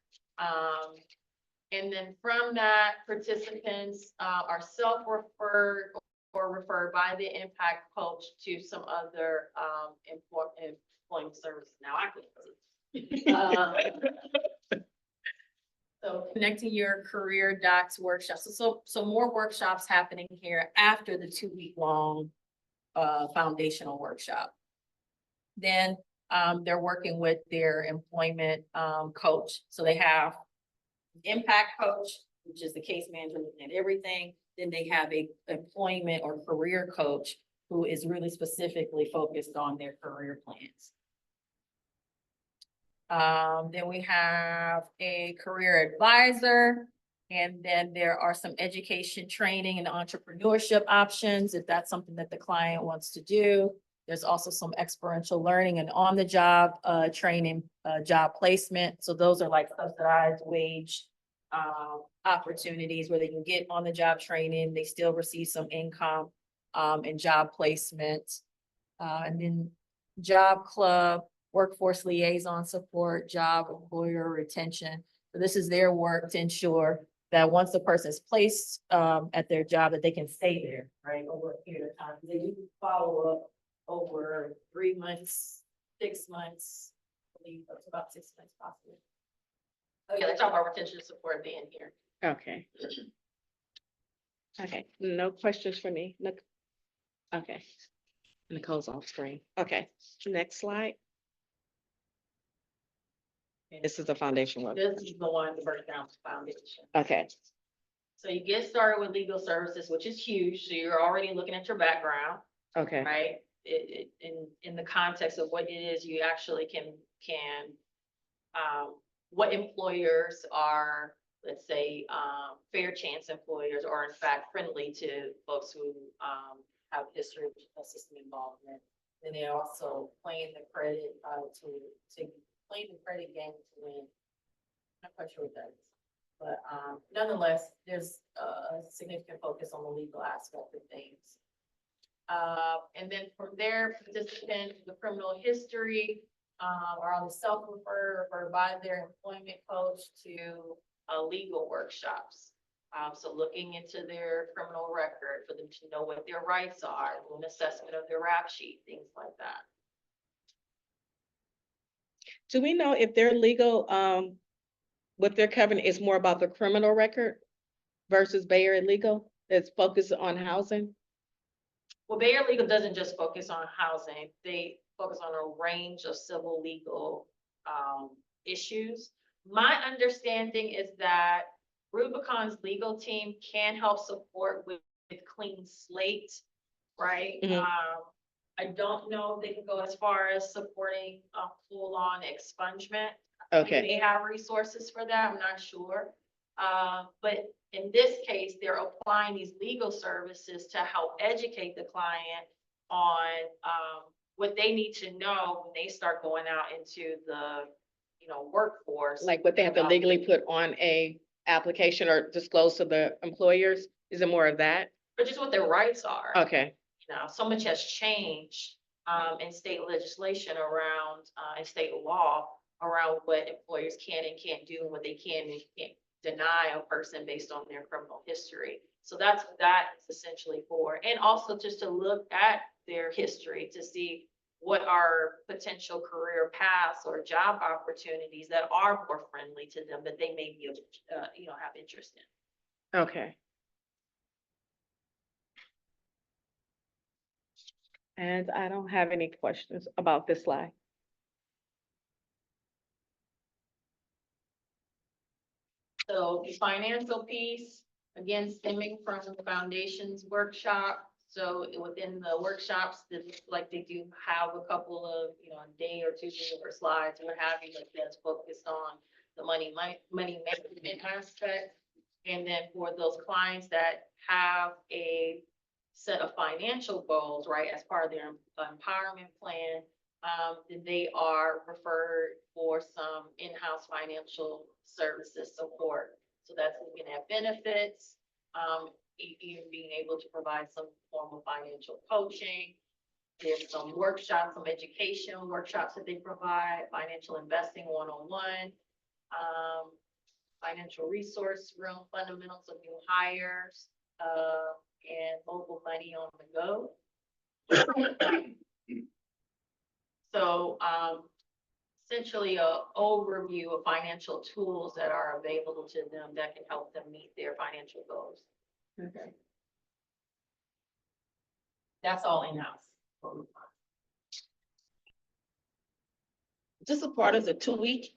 And then from that, participants are self-referred or referred by the impact coach to some other employment services. Now I can. So connecting your career docs workshops. So more workshops happening here after the 2-week-long foundational workshop. Then they're working with their employment coach. So they have impact coach, which is the case manager looking at everything. Then they have a employment or career coach who is really specifically focused on their career plans. Then we have a career advisor, and then there are some education, training, and entrepreneurship options if that's something that the client wants to do. There's also some experiential learning and on-the-job training, job placement. So those are like subsidized wage opportunities where they can get on-the-job training. They still receive some income and job placement. And then job club, workforce liaison support, job employer retention. So this is their work to ensure that once the person is placed at their job, that they can stay there, right, over a period of time. They do follow up over 3 months, 6 months, I believe that's about 6 months possibly. Oh yeah, they talk about retention support being here. Okay. Okay, no questions for me. No. Okay. Nicole's off screen. Okay, next slide. This is the foundation work. This is the one to break down the foundation. Okay, So you get started with legal services, which is huge. So you're already looking at your background, okay, right? In the context of what it is you actually can, what employers are, let's say, fair chance employers, or in fact friendly to folks who have history of system involvement. Then they also playing the credit to playing the credit game to win. Not quite sure what that is. But nonetheless, there's a significant focus on the legal aspect of things. And then from there, participants, the criminal history, are on the self-refer or by their employment coach to legal workshops. So looking into their criminal record for them to know what their rights are, an assessment of their rap sheet, things like that. Do we know if their legal, what they're covering is more about the criminal record versus Bay Area Legal that's focused on housing? Well, Bay Area Legal doesn't just focus on housing, they focus on a range of civil legal issues. My understanding is that Rubicon's legal team can help support with clean slate, right? Mhm. I don't know if they can go as far as supporting a full-on expungement. Okay, They have resources for that, I'm not sure. But in this case, they're applying these legal services to help educate the client on, what they need to know when they start going out into the, workforce. like what they have to legally put on a application or disclose to the employers? Is it more of that? But just what their rights are. Okay, So much has changed, in state legislation around, and state law around what employers can and can't do and what they can and can't deny a person based on their criminal history. So that's what that is essentially for. And also just to look at their history to see what are potential career paths or job opportunities that are more friendly to them that they may be, have interest in. okay. And I don't have any questions about this slide. So the financial piece, again, stemming from the foundations workshop. So within the workshops, like they do have a couple of, a day or two or slides, what have you, like that's focused on the money management aspect. And then for those clients that have a set of financial goals, right, as part of their empowerment plan, then they are referred for some in-house financial services support. So that's looking at benefits, even being able to provide some form of financial coaching. There's some workshops, some education workshops that they provide, financial investing one-on-one, financial resource room, fundamentals of new hires, and mobile money on the go. So, essentially a overview of financial tools that are available to them that can help them meet their financial goals. Okay. That's all in-house. This is part of the 2 week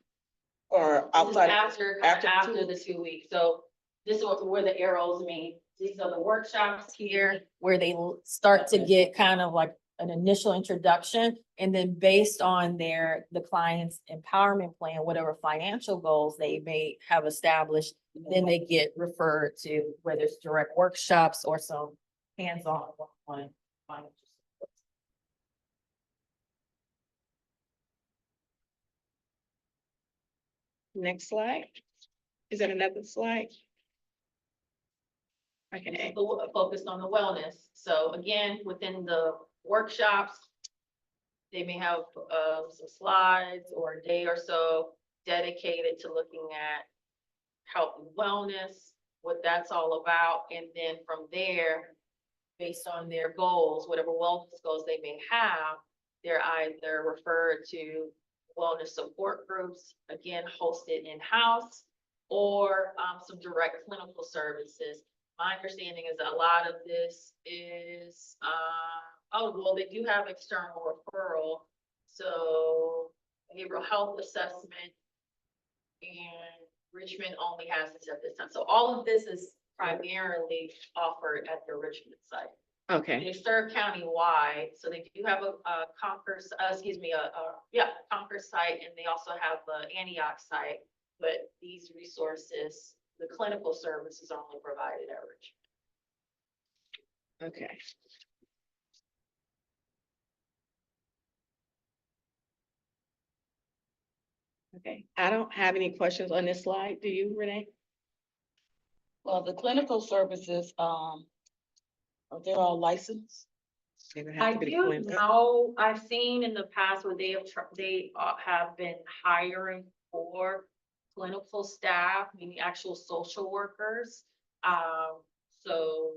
or This is outside? after the 2 weeks. So this is where the arrows mean. These are the workshops here where they start to get kind of like an initial introduction. And then based on the client's empowerment plan, whatever financial goals they may have established, then they get referred to whether it's direct workshops or some hands-on one-on-one financial support. Next slide. Is that another slide? Okay, Focused on the wellness. So again, within the workshops, they may have some slides or a day or so dedicated to looking at health and wellness, what that's all about. And then from there, based on their goals, whatever wellness goals they may have, they're either referred to wellness support groups, again, hosted in-house, or some direct clinical services. My understanding is that a lot of this is, they do have external referral. So behavioral health assessment and Richmond only has this at this time. So all of this is primarily offered at the Richmond site. okay, They serve county-wide, so they do have a Concord site, and they also have the Antioch site. But these resources, the clinical services are only provided at Richmond. okay. Okay, I don't have any questions on this slide. Do you, Renee? Well, the clinical services, are they all licensed? They would have I to be do cleaned up. know, I've seen in the past where they have been hiring for clinical staff, meaning actual social workers. So,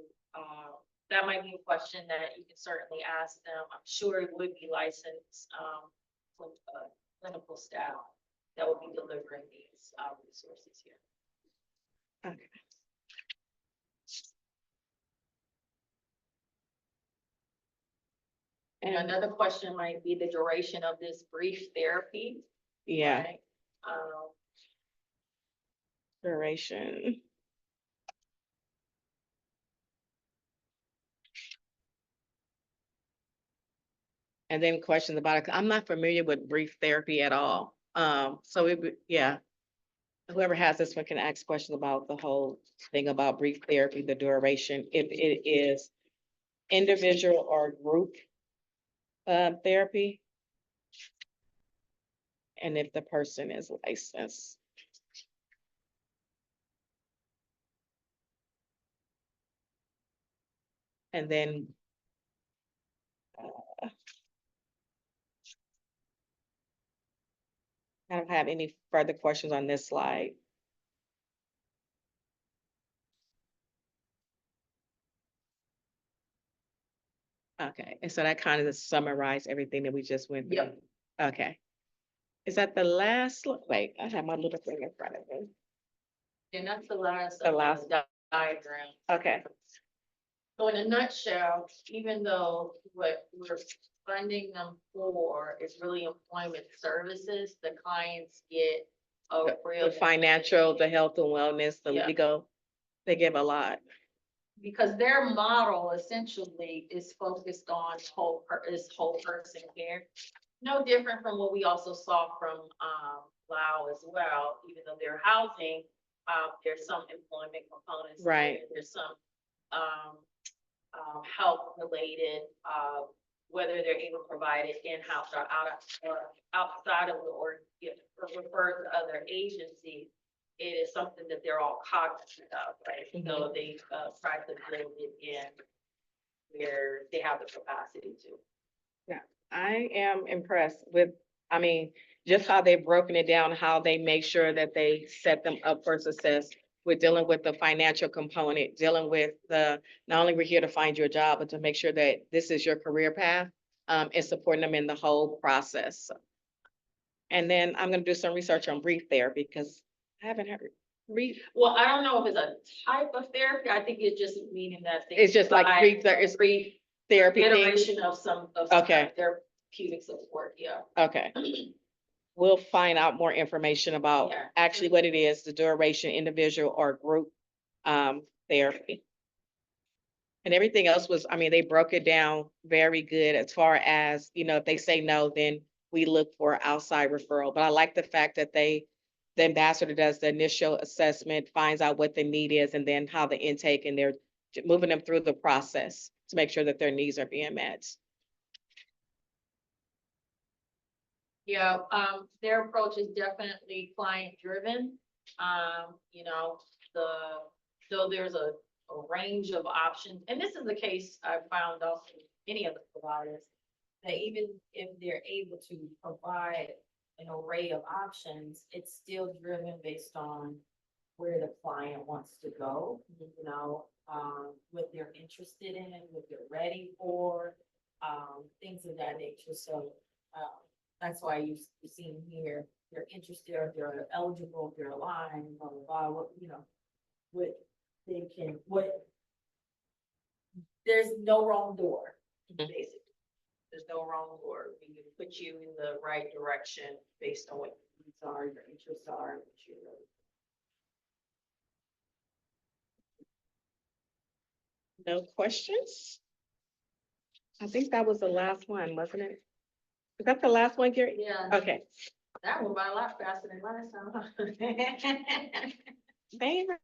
that might be a question that you can certainly ask them. I'm sure it would be licensed, clinical staff that would be delivering these, resources here. Okay. And another question might be the duration of this brief therapy. Yeah, right? duration. And then questions about it. I'm not familiar with brief therapy at all. So it would, yeah. Whoever has this one can ask questions about the whole thing about brief therapy, the duration, if it is individual or group therapy. And if the person is licensed. And then I don't have any further questions on this slide. Okay, and so that kind of summarized everything that we just went through. Yep. Okay. Is that the last, wait, I have my little thing in front of me. And that's the last. The of last- Diagram. Okay, So in a nutshell, even though what we're funding them for is really employment services, the clients get a real. the financial, the health and wellness, the Yeah. legal, they give a lot. Because their model essentially is focused on whole person care. No different from what we also saw from, Lao as well, even though they're housing, there's some employment components. to Right. it. There's some, health related, whether they're even provided in-house or outside of the, or referred to other agencies. It is something that they're all cognizant of, right? So they, try to build it in where they have the capacity to. I am impressed with, I mean, just how they've broken it down, how they make sure that they set them up for success. With dealing with the financial component, dealing with the, not only we're here to find you a job, but to make sure that this is your career path, and supporting them in the whole process. And then I'm gonna do some research on brief therapy, because I haven't heard, brief, Well, I don't know if it's a type of therapy. I think it's just meaning that. they it's just like provide brief, it's brief therapy thing. iteration of some Okay. therapeutic support, yeah. Okay. We'll find out more information about Yeah. actually what it is, the duration, individual or group therapy. And everything else was, I mean, they broke it down very good as far as, if they say no, then we look for outside referral. But I like the fact that the ambassador does the initial assessment, finds out what the need is, and then how the intake, and they're moving them through the process to make sure that their needs are being met. Yeah, their approach is definitely client driven. So there's a range of options, and this is the case I found also with any of the providers. That even if they're able to provide an array of options, it's still driven based on where the client wants to go, what they're interested in, what they're ready for, things of that nature. So, that's why you've seen here, they're interested, or they're eligible, they're aligned, blah, blah, blah, what they can, there's no wrong door, basically. There's no wrong door. We can put you in the right direction based on what your needs are, your interests are, and what you're No questions? I think that was the last one, wasn't it? Is that the last one, Gary? Yeah. Okay. That went by a lot faster than last time. They were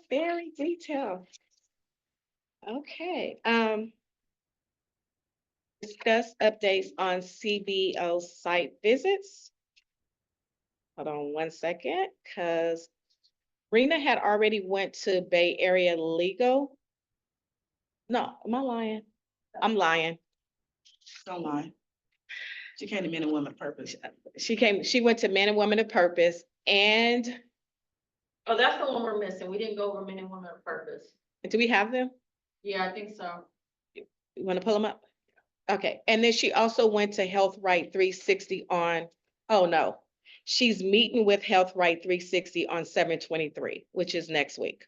very detailed. Okay, discuss updates on CBO site visits. Hold on one second, because Rena had already went to Bay Area Legal. No, am I lying? I'm lying. Don't lie. She came to Men and Women Purpose. She went to Men and Women of Purpose, and Oh, that's the one we're missing. We didn't go over men and women of purpose. do we have them? Yeah, I think so. You want to pull them up? Okay, and then she also went to Health Right 360 on, oh no. She's meeting with Health Right 360 on 7/23, which is next week.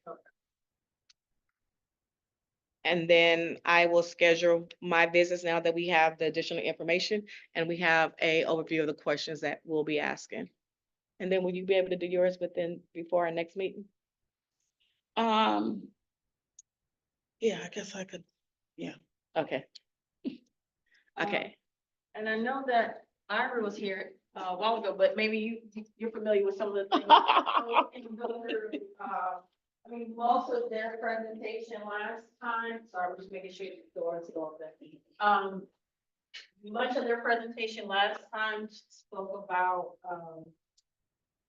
And then I will schedule my visits now that we have the additional information and we have a overview of the questions that we'll be asking. And then will you be able to do yours before our next meeting? Yeah, I guess I could, yeah. Okay. Okay. And I know that Ira was here a while ago, but maybe you're familiar with some of the things. I mean, most of their presentation last time, sorry, I'm just making sure the door is open. Much of their presentation last time spoke about,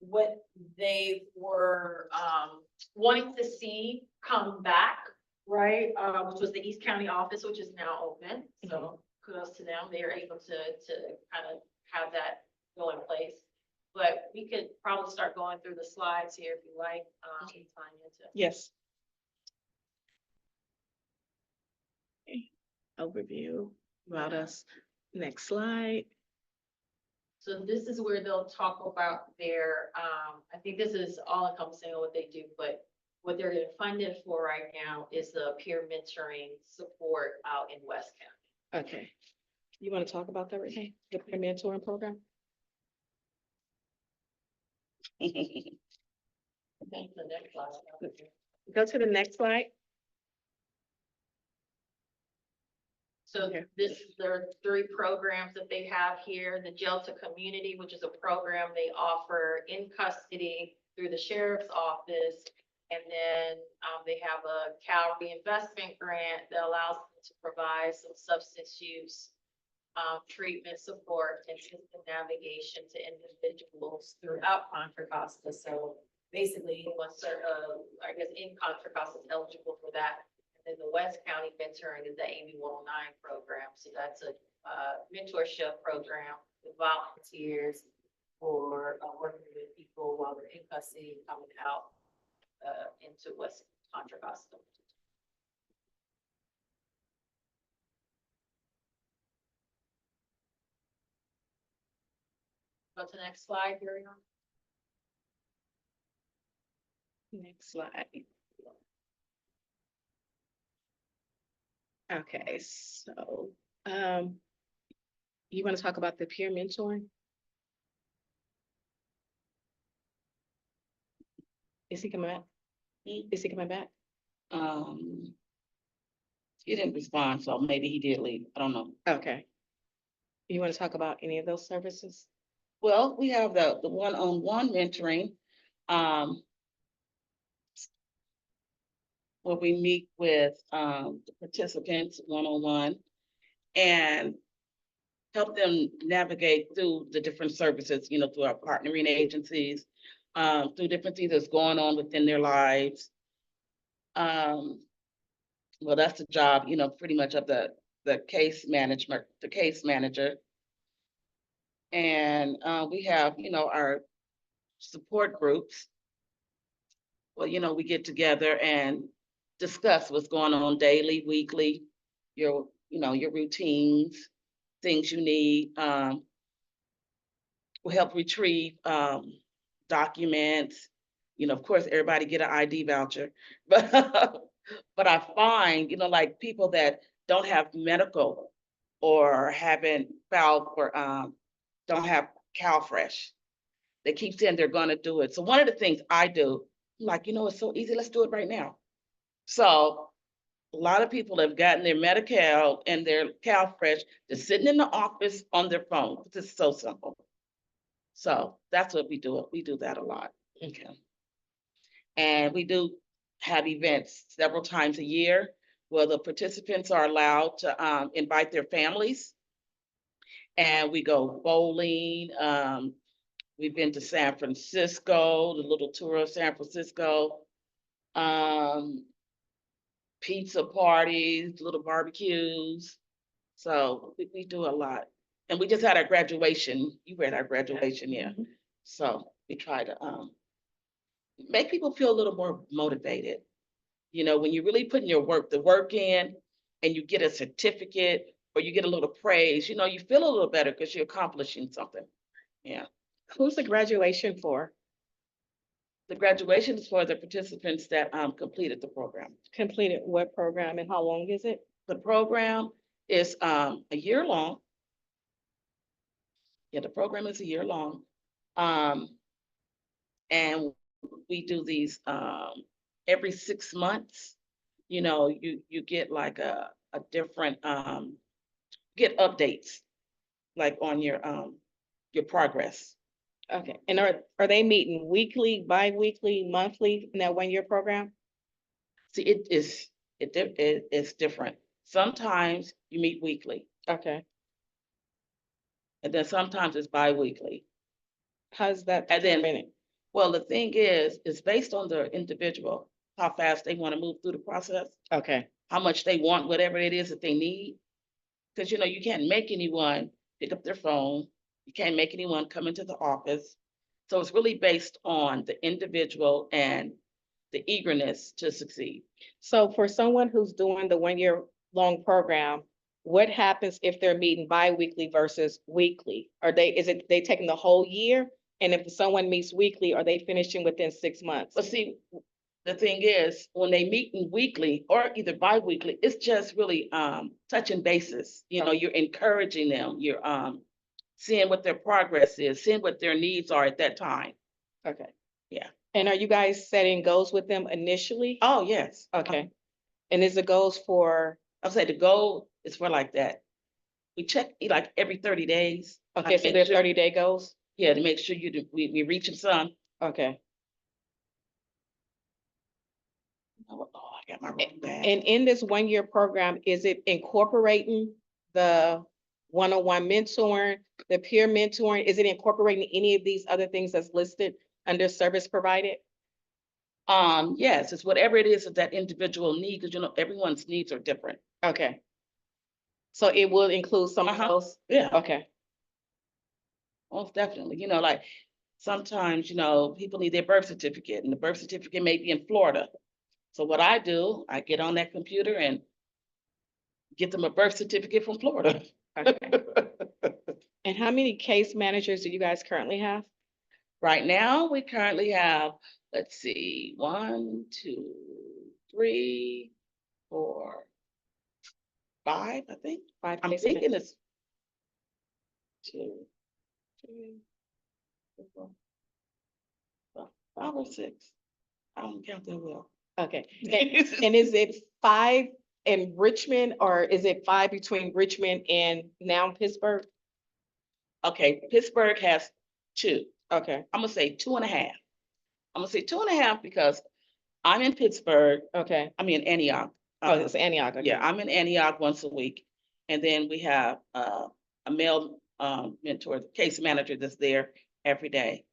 what they were, wanting to see come back, right? Which was the East County office, which is now open, so kudos to them. They are able to kind of have that go in place. But we could probably start going through the slides here if you like, Tanya, to. Yes. Okay. Overview about us. Next slide. So this is where they'll talk about their, I think this is all encompassing of what they do, but what they're getting funded for right now is the peer mentoring support out in West County. Okay. You want to talk about that, Renee? The peer mentoring program? Okay, the next slide. Go to the next slide. So Okay. there are 3 programs that they have here, the Jail to Community, which is a program they offer in custody through the sheriff's office. And then they have a Cal reinvestment grant that allows them to provide some substance use treatment support and system navigation to individuals throughout Contra Costa. So basically, once I guess in Contra Costa is eligible for that. And the West County mentoring is the AB 109 program. So that's a mentorship program with volunteers for working with people while they're in custody and coming out into West Contra Costa. Go to the next slide, Yuri. Next slide. Okay, so, you want to talk about the peer mentoring? Is he coming back? Is he coming back? He didn't respond, so maybe he did leave. I don't know. Okay. You want to talk about any of those services? Well, we have the one-on-one mentoring, where we meet with the participants one-on-one and help them navigate through the different services, through our partnering agencies, through different things that's going on within their lives. Well, that's the job, pretty much of the case manager. And we have, our support groups. Well, we get together and discuss what's going on daily, weekly, your routines, things you need. We'll help retrieve documents. Of course, everybody get an ID voucher, but but I find, like people that don't have medical or haven't filed for, don't have CalFresh. They keep saying they're gonna do it. So one of the things I do, I'm like, it's so easy, let's do it right now. So a lot of people have gotten their Medi-Cal and their CalFresh, they're sitting in the office on their phone. It's so simple. So that's what we do. We do that a lot. Okay. And we do have events several times a year where the participants are allowed to invite their families. And we go bowling, We've been to San Francisco, the little tour of San Francisco. Pizza parties, little barbecues. So we do a lot. And we just had our graduation. You were at our graduation, yeah. So we try to make people feel a little more motivated. You know, when you're really putting the work in, and you get a certificate or you get a little praise, you know, you feel a little better because you're accomplishing something. Yeah. Who's the graduation for? The graduation is for the participants that completed the program. Completed what program and how long is it? The program is a year long. Yeah, the program is a year long. And we do these every 6 months. You know, you get like a different get updates like on your progress. Okay, and are they meeting weekly, bi-weekly, monthly in that 1-year program? See, it's different. Sometimes you meet weekly, Okay, and then sometimes it's bi-weekly. how's that And then, determined? well, the thing is, it's based on the individual, how fast they want to move through the process, Okay, how much they want, whatever it is that they need. Because, you know, you can't make anyone pick up their phone. You can't make anyone come into the office. So it's really based on the individual and the eagerness to succeed. so for someone who's doing the 1-year long program, what happens if they're meeting bi-weekly versus weekly? Is it they taking the whole year? And if someone meets weekly, are they finishing within 6 months? But see, the thing is, when they meet in weekly or either bi-weekly, it's just really touching bases. You know, you're encouraging them, you're seeing what their progress is, seeing what their needs are at that time. Okay. Yeah. And are you guys setting goals with them initially? Oh, yes. Okay. And is the goals for, I'll say the goal is for like that. We check like every 30 days. okay, so they're 30-day goals? Yeah, to make sure we reaching some. Okay. Oh, I got my wrong bag. And in this 1-year program, is it incorporating the one-on-one mentoring, the peer mentoring? Is it incorporating any of these other things that's listed under service provided? Yes, it's whatever it is that that individual needs, because you know, everyone's needs are different. Okay. So it will include some of those? Yeah, Okay. most definitely. You know, like sometimes, you know, people need their birth certificate and the birth certificate may be in Florida. So what I do, I get on that computer and get them a birth certificate from Florida. Okay. And how many case managers do you guys currently have? Right now, we currently have, let's see, 1, 2, 3, 4, 5, I think. 5 I'm case thinking managers. it's 2, 3, 4, 5 or 6. I don't count that well. Okay. And is it 5 in Richmond or is it 5 between Richmond and now Pittsburgh? Okay, Pittsburgh has 2. Okay. I'm gonna say 2.5. I'm gonna say 2.5 because I'm in Pittsburgh. Okay. I'm in Antioch. Oh, it's Antioch. Okay. Yeah, I'm in Antioch once a week. And then we have a male mentor, case manager that's there every day.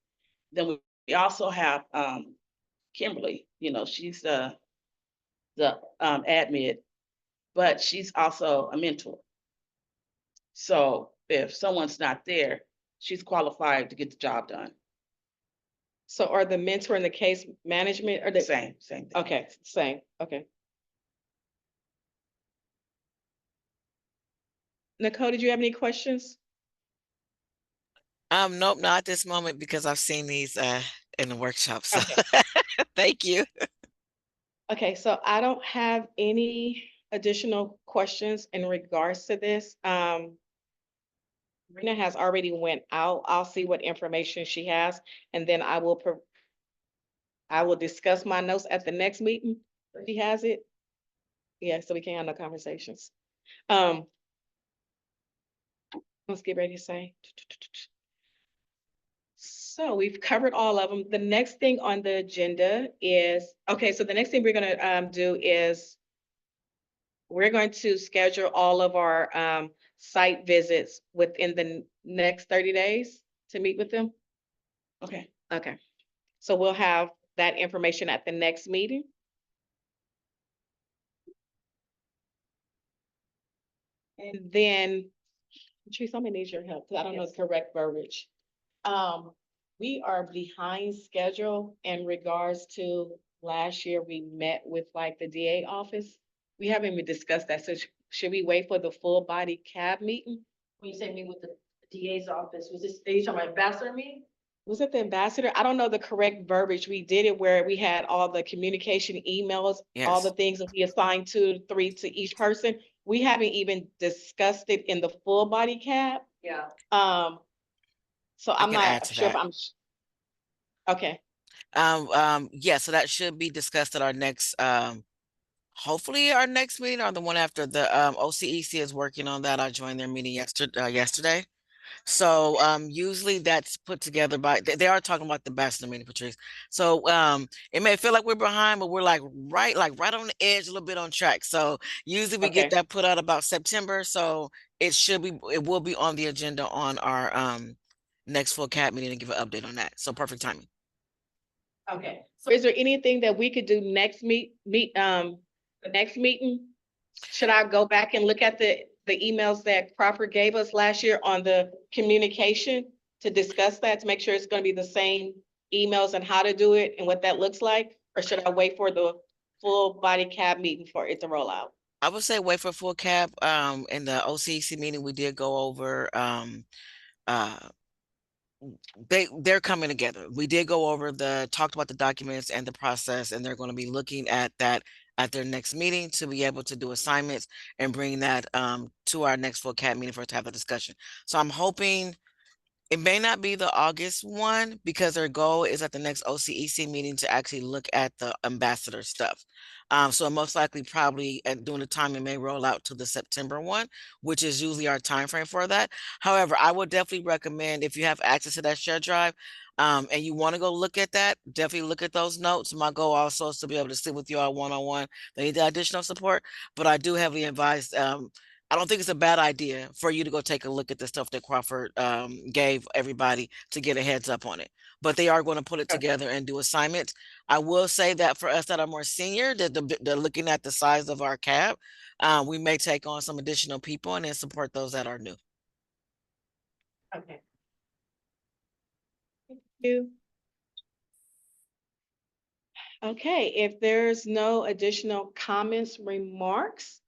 Then we also have Kimberly, you know, she's the admin, but she's also a mentor. So if someone's not there, she's qualified to get the job done. So are the mentor and the case management are the Same thing. Okay, same. Okay. Nicole, did you have any questions? Nope, not at this moment because I've seen these in the workshop. So Okay. thank you. Okay, so I don't have any additional questions in regards to this. Rena has already went out. I'll see what information she has, and then I will discuss my notes at the next meeting. She has it. Yeah, so we can have no conversations. Let's get ready to say. So we've covered all of them. The next thing on the agenda is, okay, so the next thing we're gonna do is we're going to schedule all of our site visits within the next 30 days to meet with them. Okay. Okay, so we'll have that information at the next meeting. And then, Patrice, I'm gonna need your help, because I don't know the correct verbiage. We are behind schedule in regards to last year, we met with like the DA office. We haven't even discussed that, so should we wait for the full body cab meeting? When you say meet with the DA's office, was this, are you talking about ambassador meeting? Was it the ambassador? I don't know the correct verbiage. We did it where we had all the communication emails, all the Yes. things that we assigned 2 to 3 to each person. We haven't even discussed it in the full body cab. Yeah. So I I'm can add not to sure if that. I'm, okay, Yeah, so that should be discussed at our next, hopefully our next meeting or the one after. The OCEC is working on that. I joined their meeting yesterday. So usually that's put together by they are talking about the bachelor meeting, Patrice. So it may feel like we're behind, but we're like right on the edge, a little bit on track. So usually we get okay, that put out about September. So it will be on the agenda on our next full CAB meeting and give an update on that. So perfect timing. okay. So is there anything that we could do next the next meeting? Should I go back and look at the emails that Crawford gave us last year on the communication to discuss that, to make sure it's gonna be the same emails and how to do it and what that looks like? Or should I wait for the full body cab meeting for it to roll out? I would say wait for full CAB. In the OCEC meeting, we did go over uh they're coming together. We did go over talked about the documents and the process, and they're going to be looking at that at their next meeting to be able to do assignments and bring that to our next full CAB meeting for us to have a discussion. So I'm hoping it may not be the August one because their goal is at the next OCEC meeting to actually look at the ambassador stuff. So most likely probably during the time it may roll out to the September one, which is usually our time frame for that. However, I would definitely recommend if you have access to that share drive, and you want to go look at that, definitely look at those notes. My goal also is to be able to sit with you all one-on-one. They need the additional support, but I do heavily advise I don't think it's a bad idea for you to go take a look at the stuff that Crawford gave everybody to get a heads up on it. But they are going to put it together and do assignments. I will say that for us that are more senior, that they're looking at the size of our cab, we may take on some additional people and then support those that are new. Okay. Thank you. Okay, if there's no additional comments, remarks,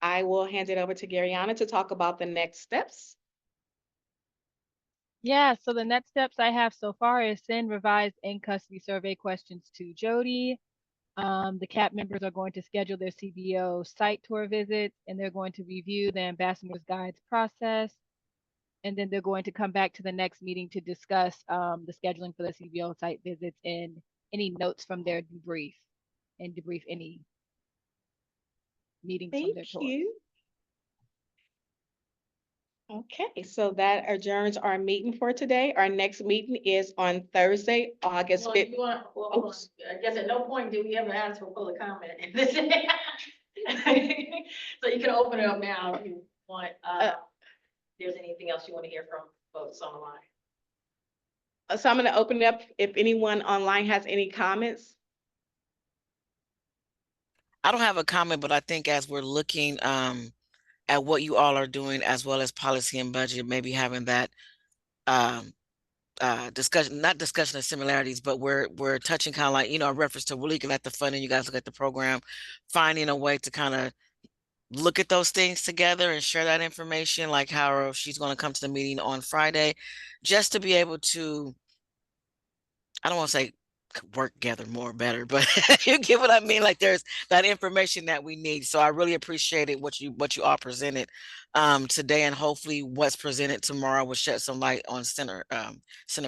I will hand it over to Garyana to talk about the next steps. Yeah, so the next steps I have so far is send revised in-custody survey questions to Jody. The CAP members are going to schedule their CBO site tour visits, and they're going to review the ambassador's guides process. And then they're going to come back to the next meeting to discuss the scheduling for the CBO site visits and any notes from their debrief and debrief any meetings from their Thank tour. you. Okay, so that adjourns our meeting for today. Our next meeting is on Thursday, August Well, 5th. you want, well, hold on. I guess at no point did we ever ask for public comment. So you can open it up now if you want, if there's anything else you want to hear from folks on the line. So I'm going to open it up if anyone online has any comments. I don't have a comment, but I think as we're looking at what you all are doing as well as policy and budget, maybe having that discussion, not discussion of similarities, but we're touching kind of like, a reference to we're looking at the fund and you guys look at the program, finding a way to kind of look at those things together and share that information, like how she's going to come to the meeting on Friday, just to be able to, I don't want to say work together more better, but you get what I mean? Like there's that information that we need. So I really appreciated what you all presented today, and hopefully what's presented tomorrow will shed some light on Center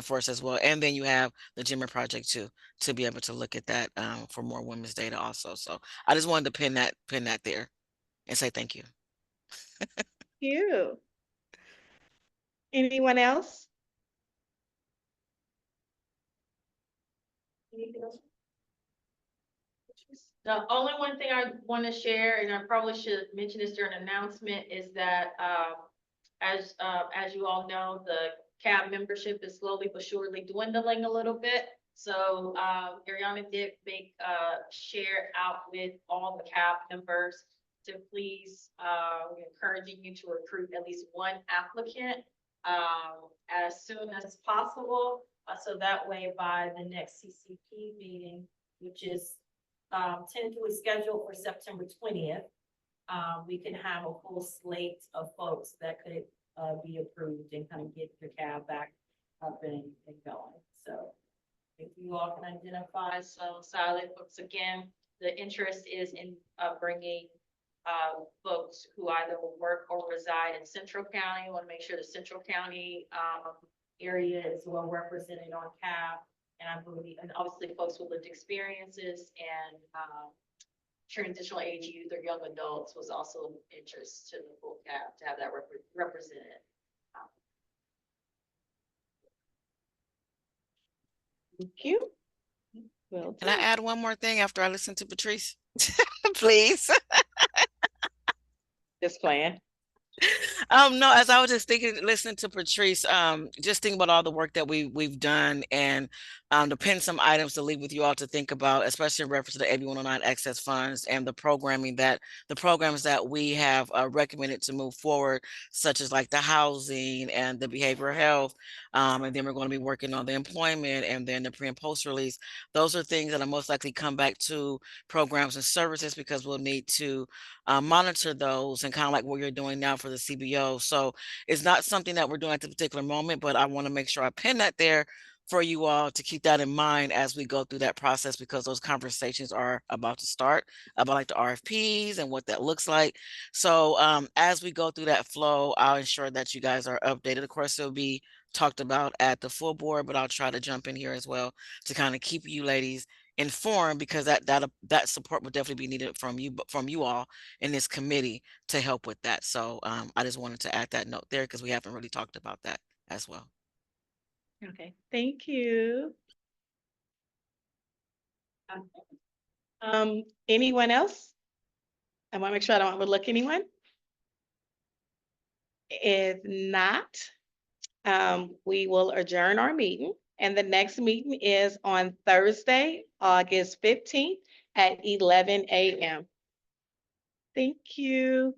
for us as well. And then you have the Jimmer Project too, to be able to look at that for more women's data also. So I just wanted to pin that there and say thank you. Thank you. Anyone else? Anything else? The only one thing I want to share, and I probably should mention this during an announcement, is that as you all know, the CAB membership is slowly but surely dwindling a little bit. So, Ariana did make, share out with all the CAB members to please, encouraging you to recruit at least one applicant, as soon as possible. So that way by the next CCP meeting, which is, tentatively scheduled for September 20th, we can have a full slate of folks that could, be approved and kind of get your CAB back up and going. So if you all can identify some solid folks, again, the interest is in, bringing, folks who either work or reside in Central County. Want to make sure the Central County, area is well represented on CAB. And I believe, and obviously folks with lived experiences and, transitional age youth or young adults was also of interest to the full CAB to have that represented. Thank you. Well Can I done. add one more thing after I listen to Patrice? Please. Just playing. No, as I was just thinking, listening to Patrice, just thinking about all the work that we've done and to pin some items to leave with you all to think about, especially in reference to the AB 109 access funds and the programs that we have recommended to move forward, such as like the housing and the behavioral health. And then we're going to be working on the employment and then the pre and post release. Those are things that will most likely come back to programs and services because we'll need to monitor those and kind of like what you're doing now for the CBO. So it's not something that we're doing at the particular moment, but I want to make sure I pin that there for you all to keep that in mind as we go through that process, because those conversations are about to start about like the RFPs and what that looks like. So as we go through that flow, I'll ensure that you guys are updated. Of course, it'll be talked about at the full board, but I'll try to jump in here as well to kind of keep you ladies informed, because that support would definitely be needed from you all in this committee to help with that. So I just wanted to add that note there because we haven't really talked about that as well. Okay, thank you. Anyone else? I want to make sure I don't overlook anyone. If not, we will adjourn our meeting. And the next meeting is on Thursday, August 15th at 11 a.m. Thank you.